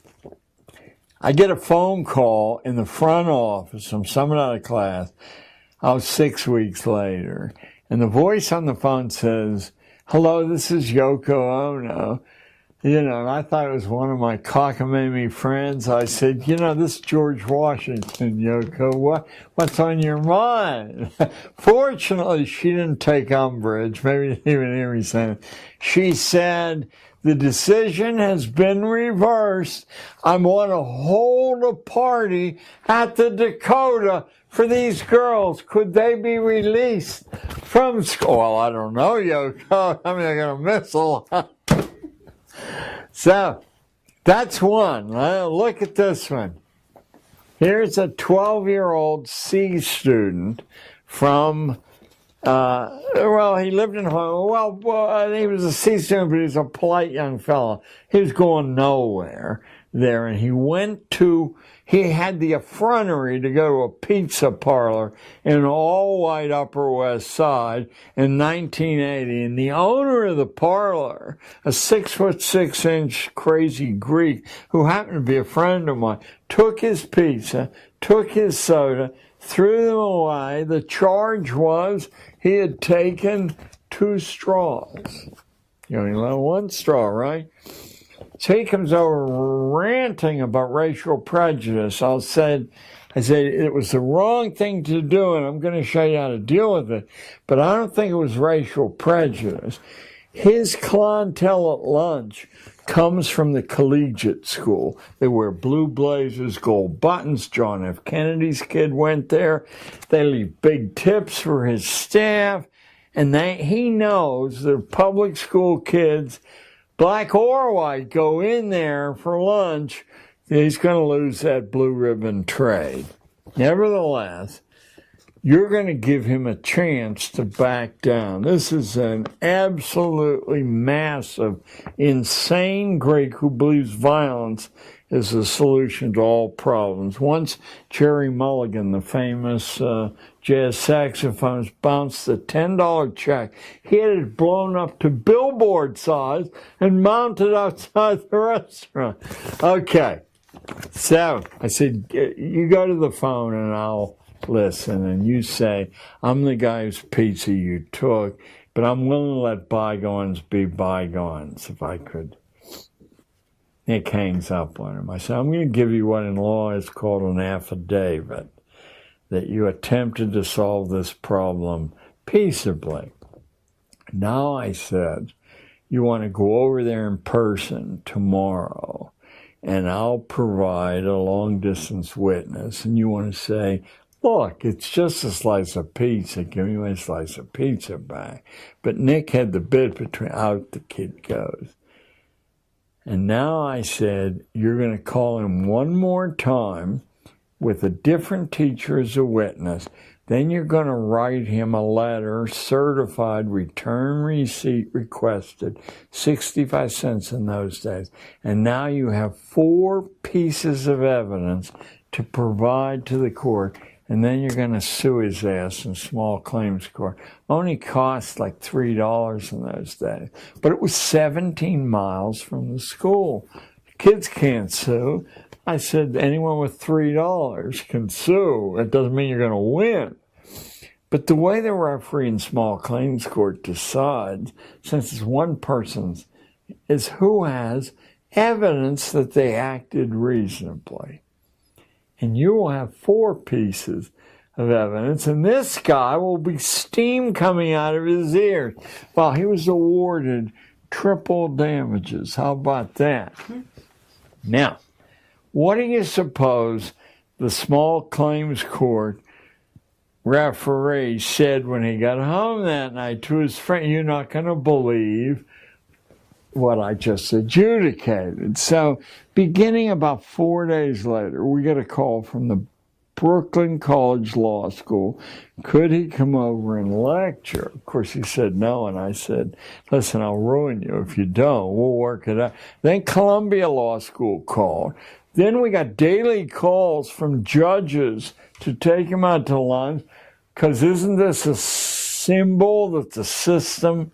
I get a phone call in the front office from someone out of class. I was 6 weeks later, and the voice on the phone says, "Hello, this is Yoko Ono." You know, and I thought it was one of my cockamamie friends. I said, "You know, this is George Washington, Yoko. What's on your mind?" Fortunately, she didn't take umbrage. Maybe didn't even hear me say it. She said, "The decision has been reversed. I want to hold a party at the Dakota for these girls. Could they be released from school?" Well, I don't know, Yoko. I mean, I'm going to miss a lot. So, that's one. Look at this one. Here's a 12-year-old C student from, he lived in Hora. He was a C student, but he was a polite young fellow. He was going nowhere there, and he had the effrontery to go to a pizza parlor in all-white Upper West Side in 1980, and the owner of the parlor, a 6'6" crazy Greek who happened to be a friend of mine, took his pizza, took his soda, threw them away. The charge was he had taken 2 straws. You only let 1 straw, right? So he comes over ranting about racial prejudice. I said it was the wrong thing to do, and I'm going to show you how to deal with it. But I don't think it was racial prejudice. His clientele at lunch comes from the collegiate school. They wear blue blazers, gold buttons. John F. Kennedy's kid went there. They leave big tips for his staff. And he knows that public school kids, black or white, go in there for lunch, he's going to lose that blue ribbon trade. Nevertheless, you're going to give him a chance to back down. This is an absolutely massive, insane Greek who believes violence is the solution to all problems. Once Jerry Mulligan, the famous jazz saxophonist, bounced a $10 check. He had it blown up to billboard size and mounted outside the restaurant. Okay, so I said, you go to the phone and I'll listen, and you say, I'm the guy whose pizza you took, but I'm willing to let bygones be bygones, if I could. Nick hangs up on him. I said, I'm going to give you what in law is called an affidavit, that you attempted to solve this problem peaceably. Now, I said, you want to go over there in person tomorrow, and I'll provide a long-distance witness, and you want to say, look, it's just a slice of pizza. Give me my slice of pizza back. But Nick had the bit between out the kid goes. And now I said, you're going to call him one more time with a different teacher as a witness. Then you're going to write him a letter, certified, return receipt requested, 65 cents in those days. And now you have 4 pieces of evidence to provide to the court. And then you're going to sue his ass in small claims court. Only cost like $3 in those days. But it was 17 miles from the school. Kids can't sue. I said, anyone with $3 can sue. It doesn't mean you're going to win. But the way the referee in small claims court decides, since it's one person's, is who has evidence that they acted reasonably. And you will have 4 pieces of evidence, and this guy will be steam coming out of his ears. Well, he was awarded triple damages. How about that? Now, what do you suppose the small claims court referee said when he got home that night to his friend? You're not going to believe what I just adjudicated. So beginning about 4 days later, we get a call from the Brooklyn College Law School. Could he come over and lecture? Of course, he said no, and I said, listen, I'll ruin you if you don't. We'll work it out. Then Columbia Law School called. Then we got daily calls from judges to take him out to lunch, because isn't this a symbol that the system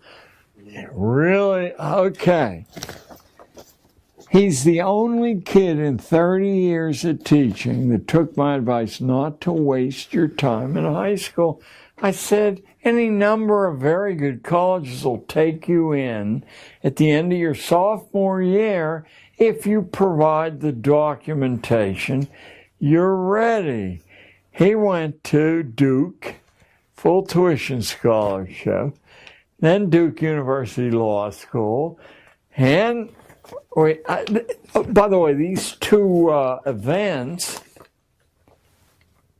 really? Okay. He's the only kid in 30 years of teaching that took my advice not to waste your time in high school. I said, any number of very good colleges will take you in at the end of your sophomore year if you provide the documentation. You're ready. He went to Duke, full tuition scholarship, then Duke University Law School, and by the way, these 2 events,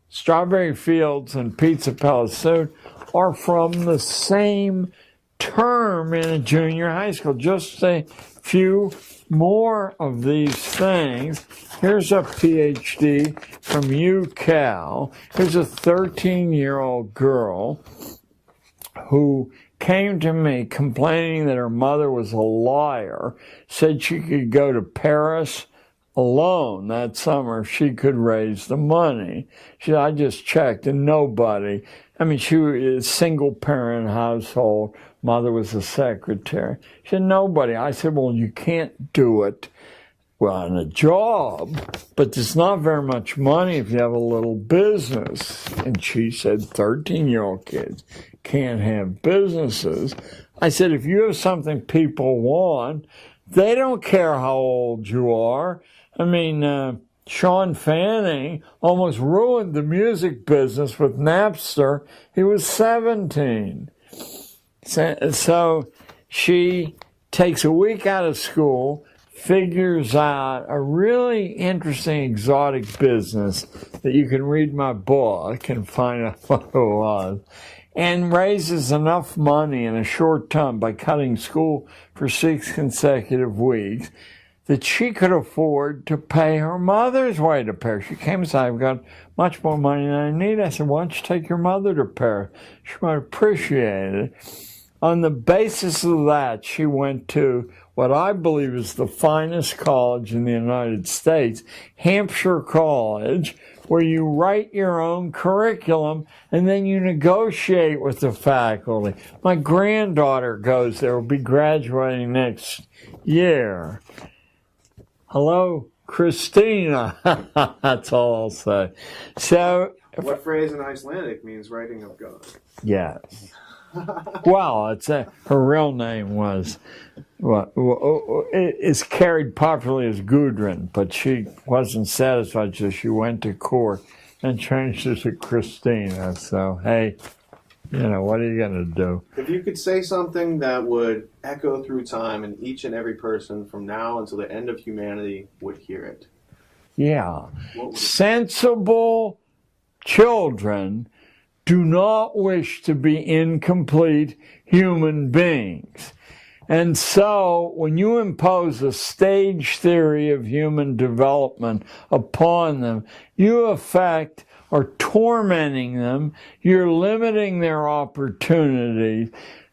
Strawberry Fields and Pizza Palace Soon, are from the same term in a junior high school. Just a few more of these things. Here's a PhD from UCal. Here's a 13-year-old girl who came to me complaining that her mother was a liar, said she could go to Paris alone that summer if she could raise the money. She said, I just checked and nobody. I mean, she was a single-parent household. Mother was a secretary. She said, nobody. I said, well, you can't do it on a job, but there's not very much money if you have a little business. And she said, 13-year-old kids can't have businesses. I said, if you have something people want, they don't care how old you are. I mean, Sean Fanning almost ruined the music business with Napster. He was 17. So she takes a week out of school, figures out a really interesting exotic business that you can read my book and find out what it was, and raises enough money in a short time by cutting school for 6 consecutive weeks that she could afford to pay her mother's way to Paris. She came and said, I've got much more money than I need. I said, why don't you take your mother to Paris? She might appreciate it. On the basis of that, she went to what I believe is the finest college in the United States, Hampshire College, where you write your own curriculum and then you negotiate with the faculty. My granddaughter goes there, will be graduating next year. Hello, Christina. That's all I'll say. So, What phrase in Icelandic means writing of God? Yes. Well, it's her real name was, it's carried popularly as Gudrun, but she wasn't satisfied, so she went to court and changed it to Christina. So, hey, what are you going to do? If you could say something that would echo through time and each and every person from now until the end of humanity would hear it. Yeah. Sensible children do not wish to be incomplete human beings. And so when you impose a stage theory of human development upon them, you affect or tormenting them, you're limiting their opportunities.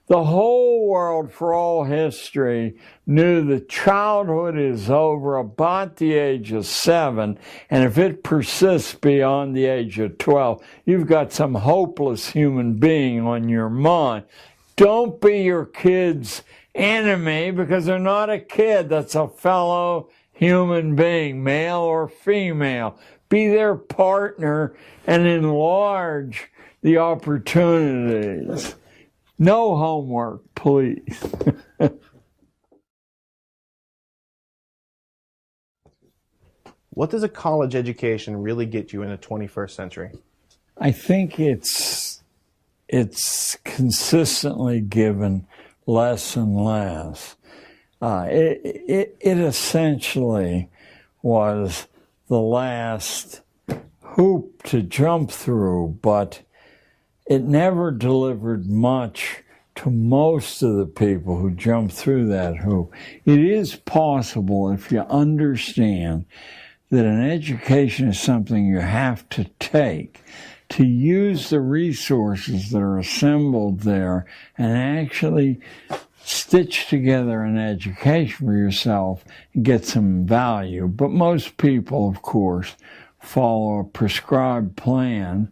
The whole world for all history knew that childhood is over about the age of 7, and if it persists beyond the age of 12, you've got some hopeless human being on your mind. Don't be your kid's enemy, because they're not a kid. That's a fellow human being, male or female. Be their partner and enlarge the opportunities. No homework, please. What does a college education really get you in the 21st century? I think it's consistently given less and less. It essentially was the last hoop to jump through, but it never delivered much to most of the people who jumped through that hoop. It is possible, if you understand that an education is something you have to take, to use the resources that are assembled there and actually stitch together an education for yourself and get some value. But most people, of course, follow a prescribed plan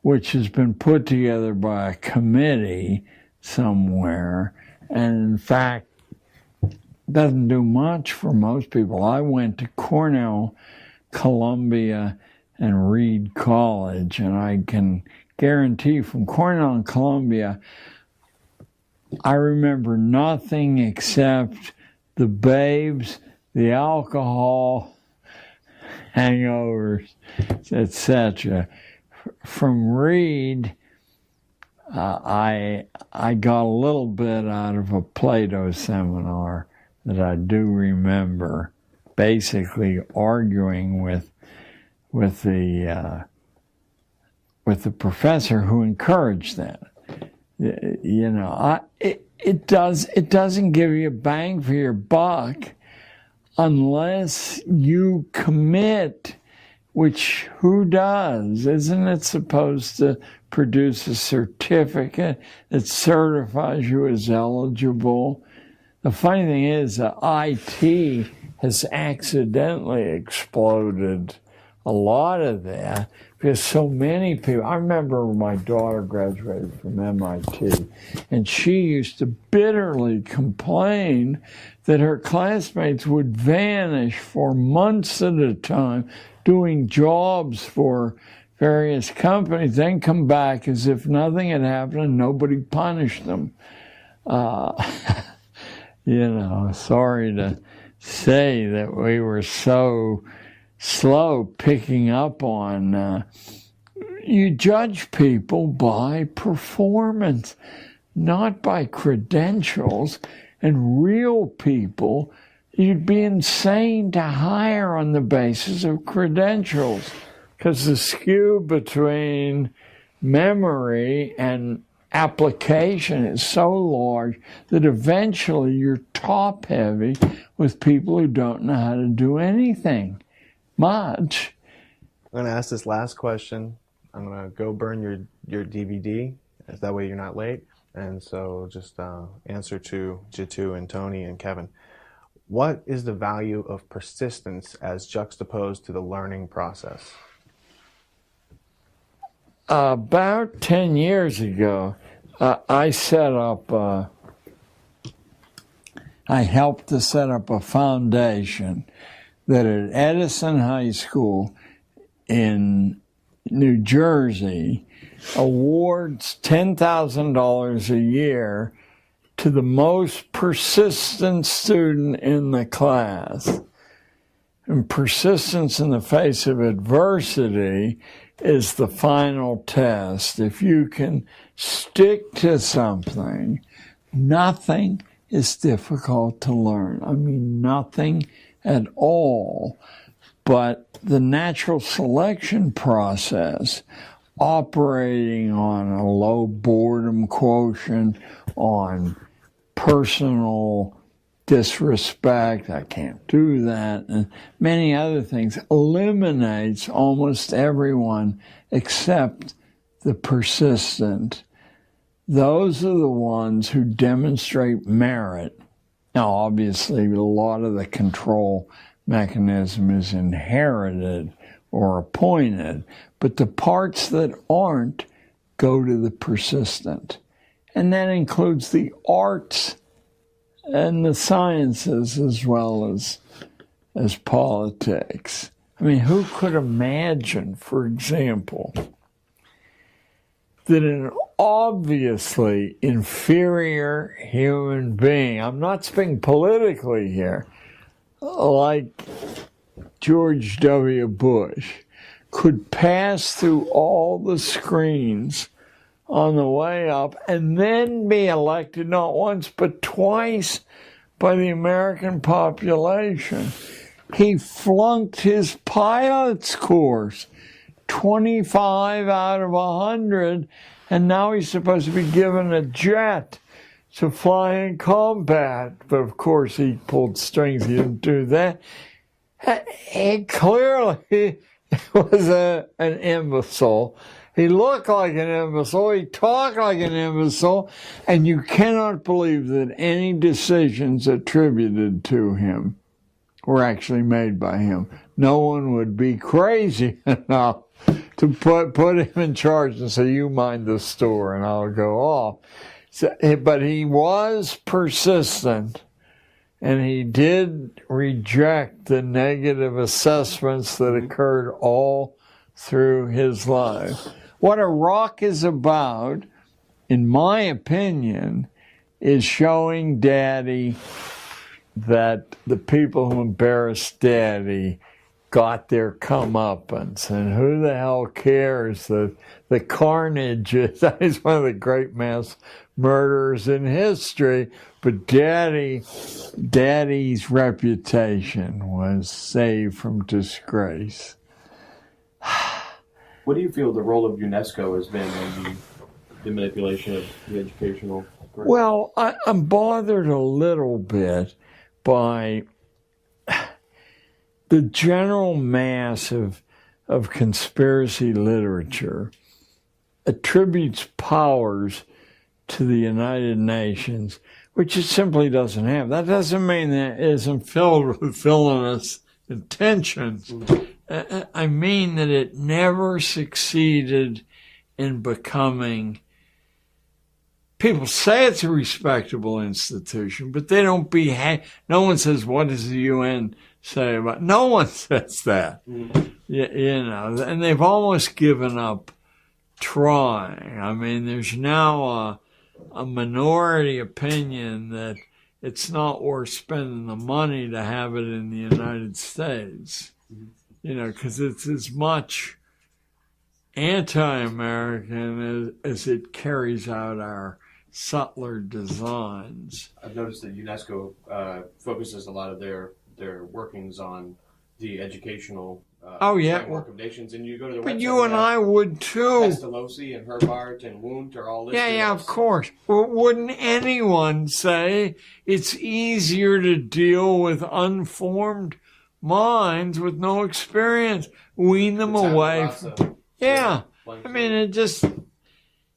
which has been put together by a committee somewhere, and in fact doesn't do much for most people. I went to Cornell, Columbia, and Reed College, and I can guarantee from Cornell and Columbia, I remember nothing except the babes, the alcohol, hangovers, etc. From Reed, I got a little bit out of a Plato seminar that I do remember, basically arguing with the professor who encouraged that. You know, it doesn't give you a bang for your buck unless you commit. Which who does? Isn't it supposed to produce a certificate that certifies you as eligible? The funny thing is that IT has accidentally exploded a lot of that because so many people, I remember when my daughter graduated from MIT, and she used to bitterly complain that her classmates would vanish for months at a time doing jobs for various companies, then come back as if nothing had happened and nobody punished them. You know, sorry to say that we were so slow picking up on, you judge people by performance, not by credentials, and real people you'd be insane to hire on the basis of credentials, because the skew between memory and application is so large that eventually you're top-heavy with people who don't know how to do anything much. I'm going to ask this last question. I'm going to go burn your DVD, as that way you're not late. And so just answer to Jitu and Tony and Kevin. What is the value of persistence as juxtaposed to the learning process? About 10 years ago, I helped to set up a foundation that at Edison High School in New Jersey awards $10,000 a year to the most persistent student in the class. And persistence in the face of adversity is the final test. If you can stick to something, nothing is difficult to learn. I mean, nothing at all. But the natural selection process, operating on a low boredom quotient, on personal disrespect, I can't do that, and many other things, eliminates almost everyone except the persistent. Those are the ones who demonstrate merit. Now, obviously, a lot of the control mechanism is inherited or appointed, but the parts that aren't go to the persistent. And that includes the arts and the sciences as well as politics. I mean, who could imagine, for example, that an obviously inferior human being, I'm not speaking politically here, like George W. Bush, could pass through all the screens on the way up and then be elected not once but twice by the American population. He flunked his pilot's course, 25 out of 100, and now he's supposed to be given a jet to fly in combat. But of course he pulled strings, he didn't do that. He clearly was an imbecile. He looked like an imbecile, he talked like an imbecile, and you cannot believe that any decisions attributed to him were actually made by him. No one would be crazy enough to put him in charge and say, you mind the store and I'll go off. So, but he was persistent, and he did reject the negative assessments that occurred all through his life. What Iraq is about, in my opinion, is showing Daddy that the people who embarrassed Daddy got their comeuppance, and who the hell cares that the carnage is, he's one of the great mass murderers in history, but Daddy's reputation was saved from disgrace. What do you feel the role of UNESCO has been in the manipulation of the educational curriculum? Well, I'm bothered a little bit by the general mass of conspiracy literature attributes powers to the United Nations, which it simply doesn't have. That doesn't mean that it isn't filled with villainous intentions. I mean that it never succeeded in becoming, people say it's a respectable institution, but they don't behave. No one says, what does the UN say about, no one says that. Mm-hmm. You know, and they've almost given up trying. I mean, there's now a minority opinion that it's not worth spending the money to have it in the United States. Mm-hmm. You know, because it's as much anti-American as it carries out our subtler designs. I've noticed that UNESCO focuses a lot of their workings on the educational framework of nations, and you go to the website. But you and I would too. Pestalozzi and Herbart and Wundt are all listed. Yeah, of course. Well, wouldn't anyone say it's easier to deal with unformed minds with no experience, wean them away from, yeah. I mean, it's in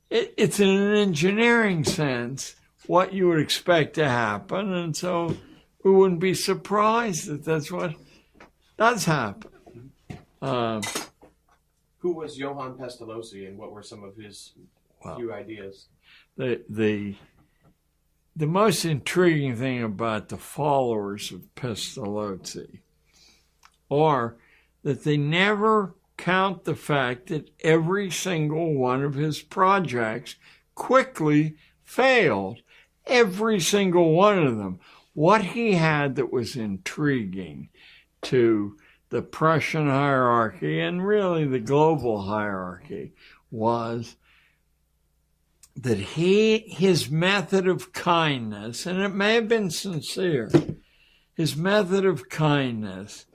an engineering sense what you would expect to happen, and so we wouldn't be surprised that that's what does happen. Who was Johann Pestalozzi, and what were some of his few ideas? The most intriguing thing about the followers of Pestalozzi are that they never count the fact that every single one of his projects quickly failed. Every single one of them. What he had that was intriguing to the Prussian hierarchy and really the global hierarchy was that his method of kindness, and it may have been sincere, his method of kindness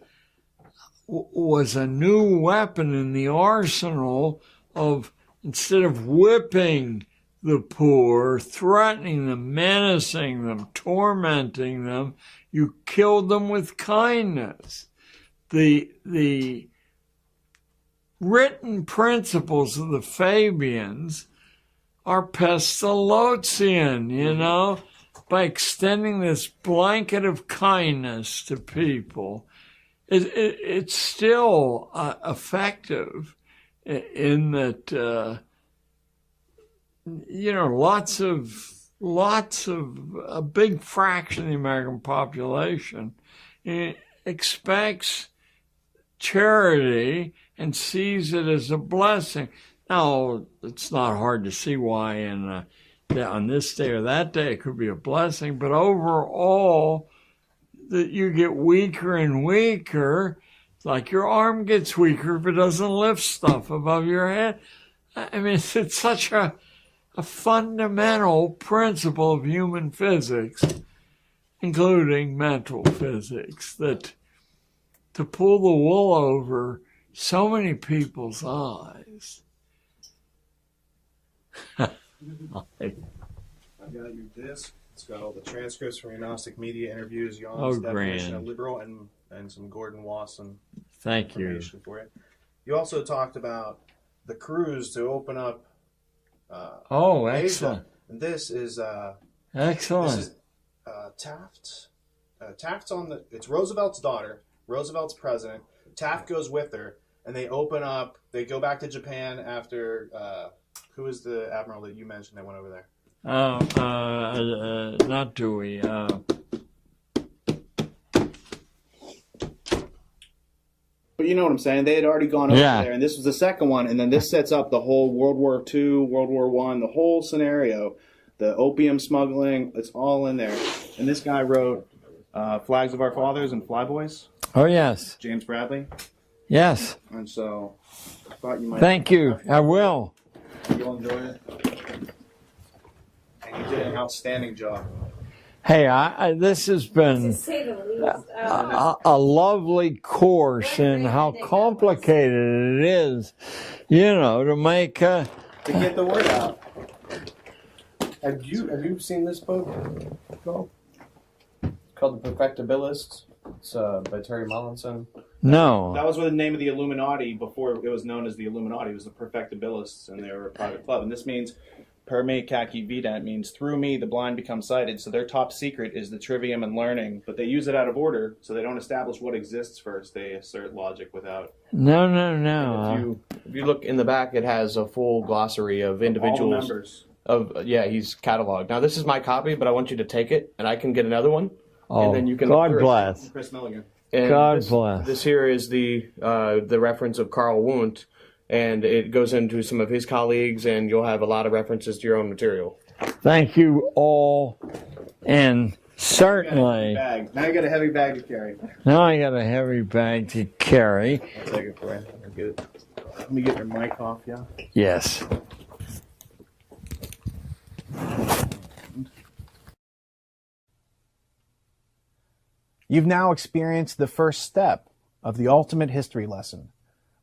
was a new weapon in the arsenal of, instead of whipping the poor, threatening them, menacing them, tormenting them, you killed them with kindness. The written principles of the Fabians are pestalozzian, you know, by extending this blanket of kindness to people. It's still effective in that, you know, a big fraction of the American population expects charity and sees it as a blessing. Now, it's not hard to see why on this day or that day it could be a blessing, but overall, that you get weaker and weaker, like your arm gets weaker if it doesn't lift stuff above your head. I mean, it's such a fundamental principle of human physics, including mental physics, that to pull the wool over so many people's eyes. I've got your disc. It's got all the transcripts from your Gnostic media interviews, Young's definition of liberal, and some Gordon Wasson information for you. You also talked about the cruise to open up excellent. Asia. And this is excellent. This is Taft. Taft's it's Roosevelt's daughter. Roosevelt's president. Taft goes with her, and they open up. They go back to Japan after. Who is the admiral that you mentioned that went over there? Not Dewey. But you know what I'm saying? They had already gone over there, and this was the second one, and then this sets up the whole World War II, World War I, the whole scenario, the opium smuggling, it's all in there. And this guy wrote Flags of Our Fathers and Flyboys. Oh, yes. James Bradley. Yes. And so I thought you might... Thank you. I will. You'll enjoy it. And you did an outstanding job. Hey, this has been a lovely course in how complicated it is, you know, to make to get the word out. Have you seen this book? It's called The Perfectibilists. It's by Terry Mollinson. No. That was the name of the Illuminati before it was known as the Illuminati. It was the Perfectibilists, and they were a private club. And this means per me kaki vida. It means through me the blind become sighted. So their top secret is the trivium and learning, but they use it out of order, so they don't establish what exists first. They assert logic without. No. If you look in the back, it has a full glossary of individuals. All the members. He's cataloged. Now this is my copy, but I want you to take it, and I can get another one. Oh, and then you can God bless. Chris Milligan. And God bless. This here is the reference of Carl Wundt, and it goes into some of his colleagues, and you'll have a lot of references to your own material. Thank you all, and certainly... Now you got a heavy bag to carry. Now I got a heavy bag to carry. I'll take it for you. I'll get it. Let me get your mic off, yeah? Yes. You've now experienced the first step of the ultimate history lesson.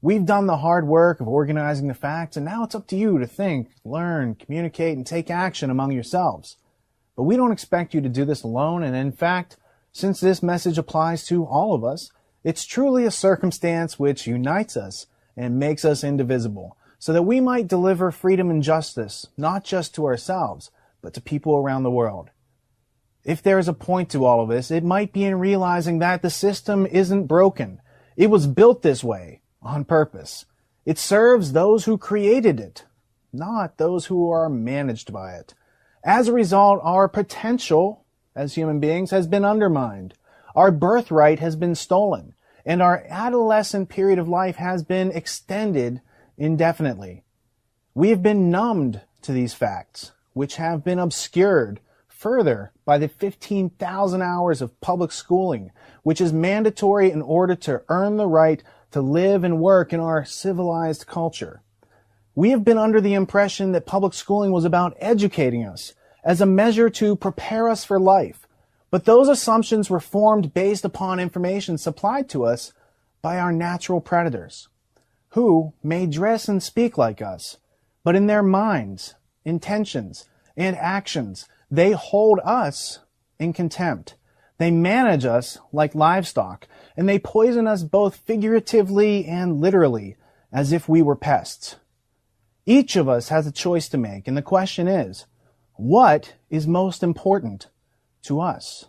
We've done the hard work of organizing the facts, and now it's up to you to think, learn, communicate, and take action among yourselves. But we don't expect you to do this alone, and in fact, since this message applies to all of us, it's truly a circumstance which unites us and makes us indivisible, so that we might deliver freedom and justice, not just to ourselves, but to people around the world. If there is a point to all of this, it might be in realizing that the system isn't broken. It was built this way, on purpose. It serves those who created it, not those who are managed by it. As a result, our potential as human beings has been undermined. Our birthright has been stolen, and our adolescent period of life has been extended indefinitely. We have been numbed to these facts, which have been obscured further by the 15,000 hours of public schooling, which is mandatory in order to earn the right to live and work in our civilized culture. We have been under the impression that public schooling was about educating us as a measure to prepare us for life, but those assumptions were formed based upon information supplied to us by our natural predators, who may dress and speak like us, but in their minds, intentions, and actions, they hold us in contempt. They manage us like livestock, and they poison us both figuratively and literally, as if we were pests. Each of us has a choice to make, and the question is, what is most important to us?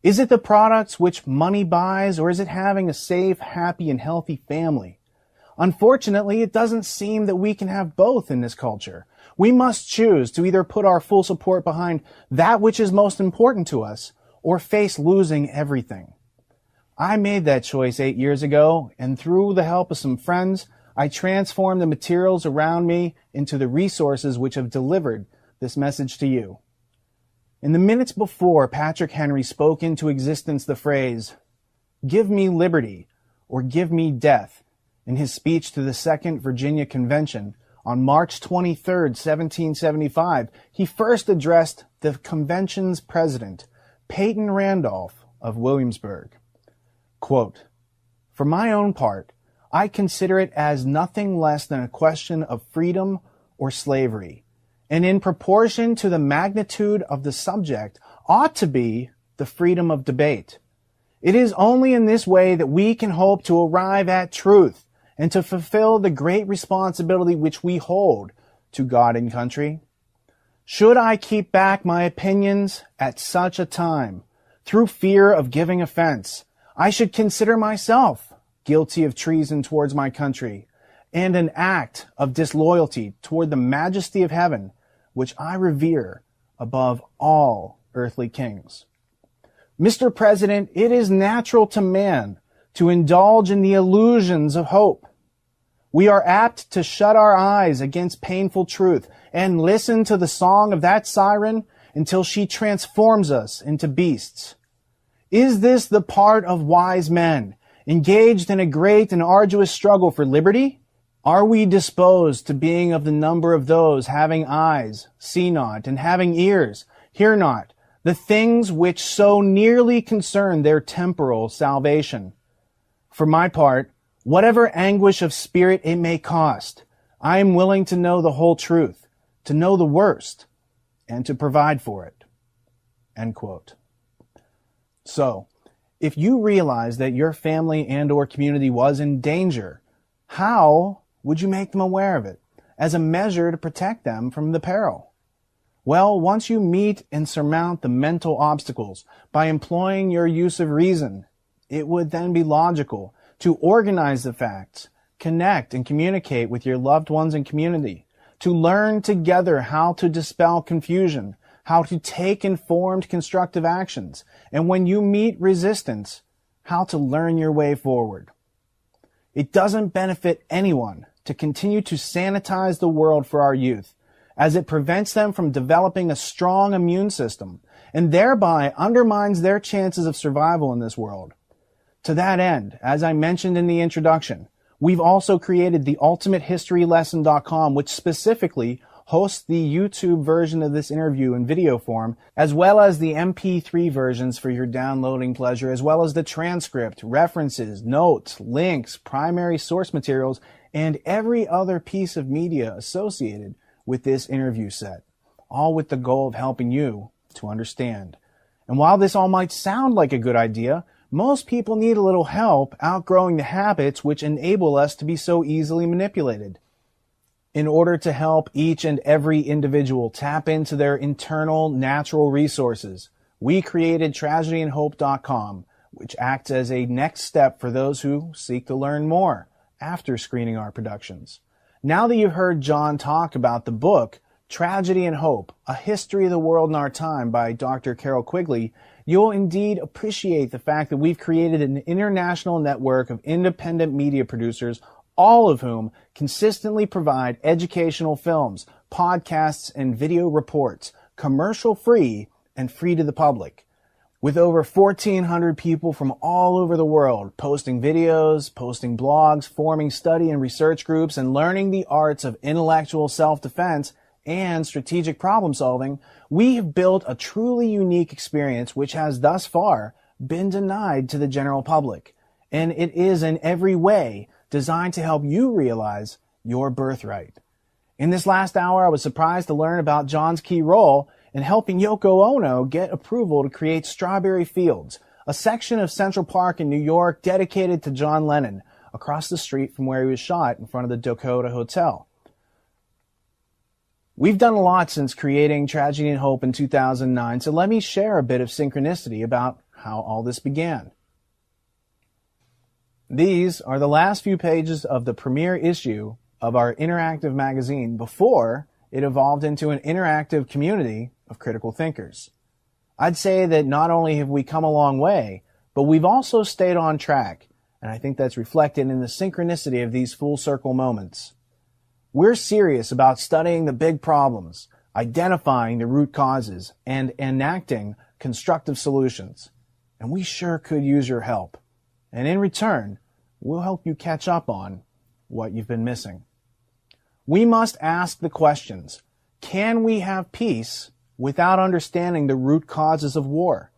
Is it the products which money buys, or is it having a safe, happy, and healthy family? Unfortunately, it doesn't seem that we can have both in this culture. We must choose to either put our full support behind that which is most important to us, or face losing everything. I made that choice 8 years ago, and through the help of some friends, I transformed the materials around me into the resources which have delivered this message to you. In the minutes before Patrick Henry spoke into existence the phrase, "Give me liberty," or "Give me death," in his speech to the Second Virginia Convention on March 23, 1775, he first addressed the convention's president, Peyton Randolph of Williamsburg. Quote, "For my own part, I consider it as nothing less than a question of freedom or slavery, and in proportion to the magnitude of the subject ought to be the freedom of debate. It is only in this way that we can hope to arrive at truth and to fulfill the great responsibility which we hold to God and country. Should I keep back my opinions at such a time, through fear of giving offense, I should consider myself guilty of treason towards my country, and an act of disloyalty toward the majesty of heaven, which I revere above all earthly kings. Mr. President, it is natural to man to indulge in the illusions of hope. We are apt to shut our eyes against painful truth and listen to the song of that siren until she transforms us into beasts. Is this the part of wise men, engaged in a great and arduous struggle for liberty? Are we disposed to being of the number of those having eyes, see not, and having ears, hear not, the things which so nearly concern their temporal salvation? For my part, whatever anguish of spirit it may cost, I am willing to know the whole truth, to know the worst, and to provide for it." End quote. So, if you realize that your family and or community was in danger, how would you make them aware of it as a measure to protect them from the peril? Well, once you meet and surmount the mental obstacles by employing your use of reason, it would then be logical to organize the facts, connect and communicate with your loved ones and community, to learn together how to dispel confusion, how to take informed constructive actions, and when you meet resistance, how to learn your way forward. It doesn't benefit anyone to continue to sanitize the world for our youth, as it prevents them from developing a strong immune system, and thereby undermines their chances of survival in this world. To that end, as I mentioned in the introduction, we've also created the ultimatehistorylesson.com, which specifically hosts the YouTube version of this interview in video form, as well as the MP3 versions for your downloading pleasure, as well as the transcript, references, notes, links, primary source materials, and every other piece of media associated with this interview set, all with the goal of helping you to understand. And while this all might sound like a good idea, most people need a little help outgrowing the habits which enable us to be so easily manipulated. In order to help each and every individual tap into their internal natural resources, we created tragedyandhope.com, which acts as a next step for those who seek to learn more after screening our productions. Now that you've heard John talk about the book, Tragedy and Hope, A History of the World in Our Time by Dr. Carol Quigley, you'll indeed appreciate the fact that we've created an international network of independent media producers, all of whom consistently provide educational films, podcasts, and video reports, commercial-free and free to the public. With over 1,400 people from all over the world posting videos, posting blogs, forming study and research groups, and learning the arts of intellectual self-defense and strategic problem solving, we have built a truly unique experience which has thus far been denied to the general public. and it is in every way designed to help you realize your birthright. In this last hour, I was surprised to learn about John's key role in helping Yoko Ono get approval to create Strawberry Fields, a section of Central Park in New York dedicated to John Lennon, across the street from where he was shot in front of the Dakota Hotel. We've done a lot since creating Tragedy and Hope in 2009, so let me share a bit of synchronicity about how all this began. These are the last few pages of the premiere issue of our interactive magazine before it evolved into an interactive community of critical thinkers. I'd say that not only have we come a long way, but we've also stayed on track, and I think that's reflected in the synchronicity of these full circle moments. We're serious about studying the big problems, identifying the root causes, and enacting constructive solutions. And we sure could use your help. And in return, we'll help you catch up on what you've been missing. We must ask the questions. Can we have peace without understanding the root causes of war?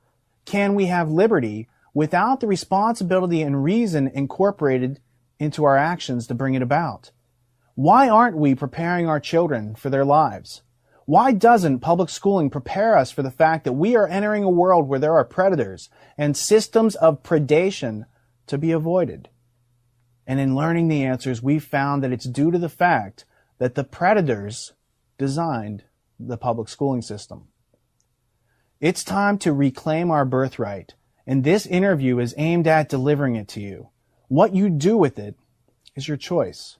Can we have liberty without the responsibility and reason incorporated into our actions to bring it about? Why aren't we preparing our children for their lives? Why doesn't public schooling prepare us for the fact that we are entering a world where there are predators and systems of predation to be avoided? And in learning the answers, we've found that it's due to the fact that the predators designed the public schooling system. It's time to reclaim our birthright, and this interview is aimed at delivering it to you. What you do with it is your choice.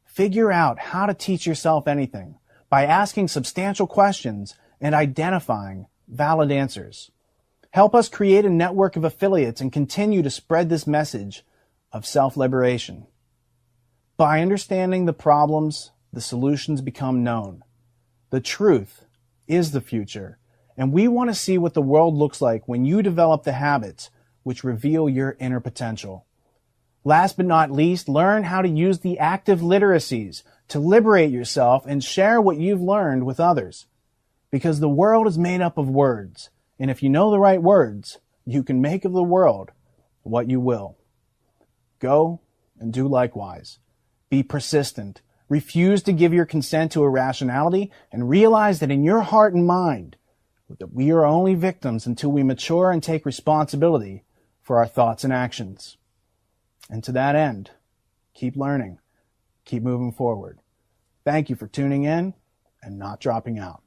Figure out how to teach yourself anything by asking substantial questions and identifying valid answers. Help us create a network of affiliates and continue to spread this message of self-liberation. By understanding the problems, the solutions become known. The truth is the future, and we want to see what the world looks like when you develop the habits which reveal your inner potential. Last but not least, learn how to use the active literacies to liberate yourself and share what you've learned with others. Because the world is made up of words, and if you know the right words, you can make of the world what you will. Go and do likewise. Be persistent. Refuse to give your consent to irrationality, and realize that in your heart and mind, that we are only victims until we mature and take responsibility for our thoughts and actions. And to that end, keep learning, keep moving forward. Thank you for tuning in and not dropping out.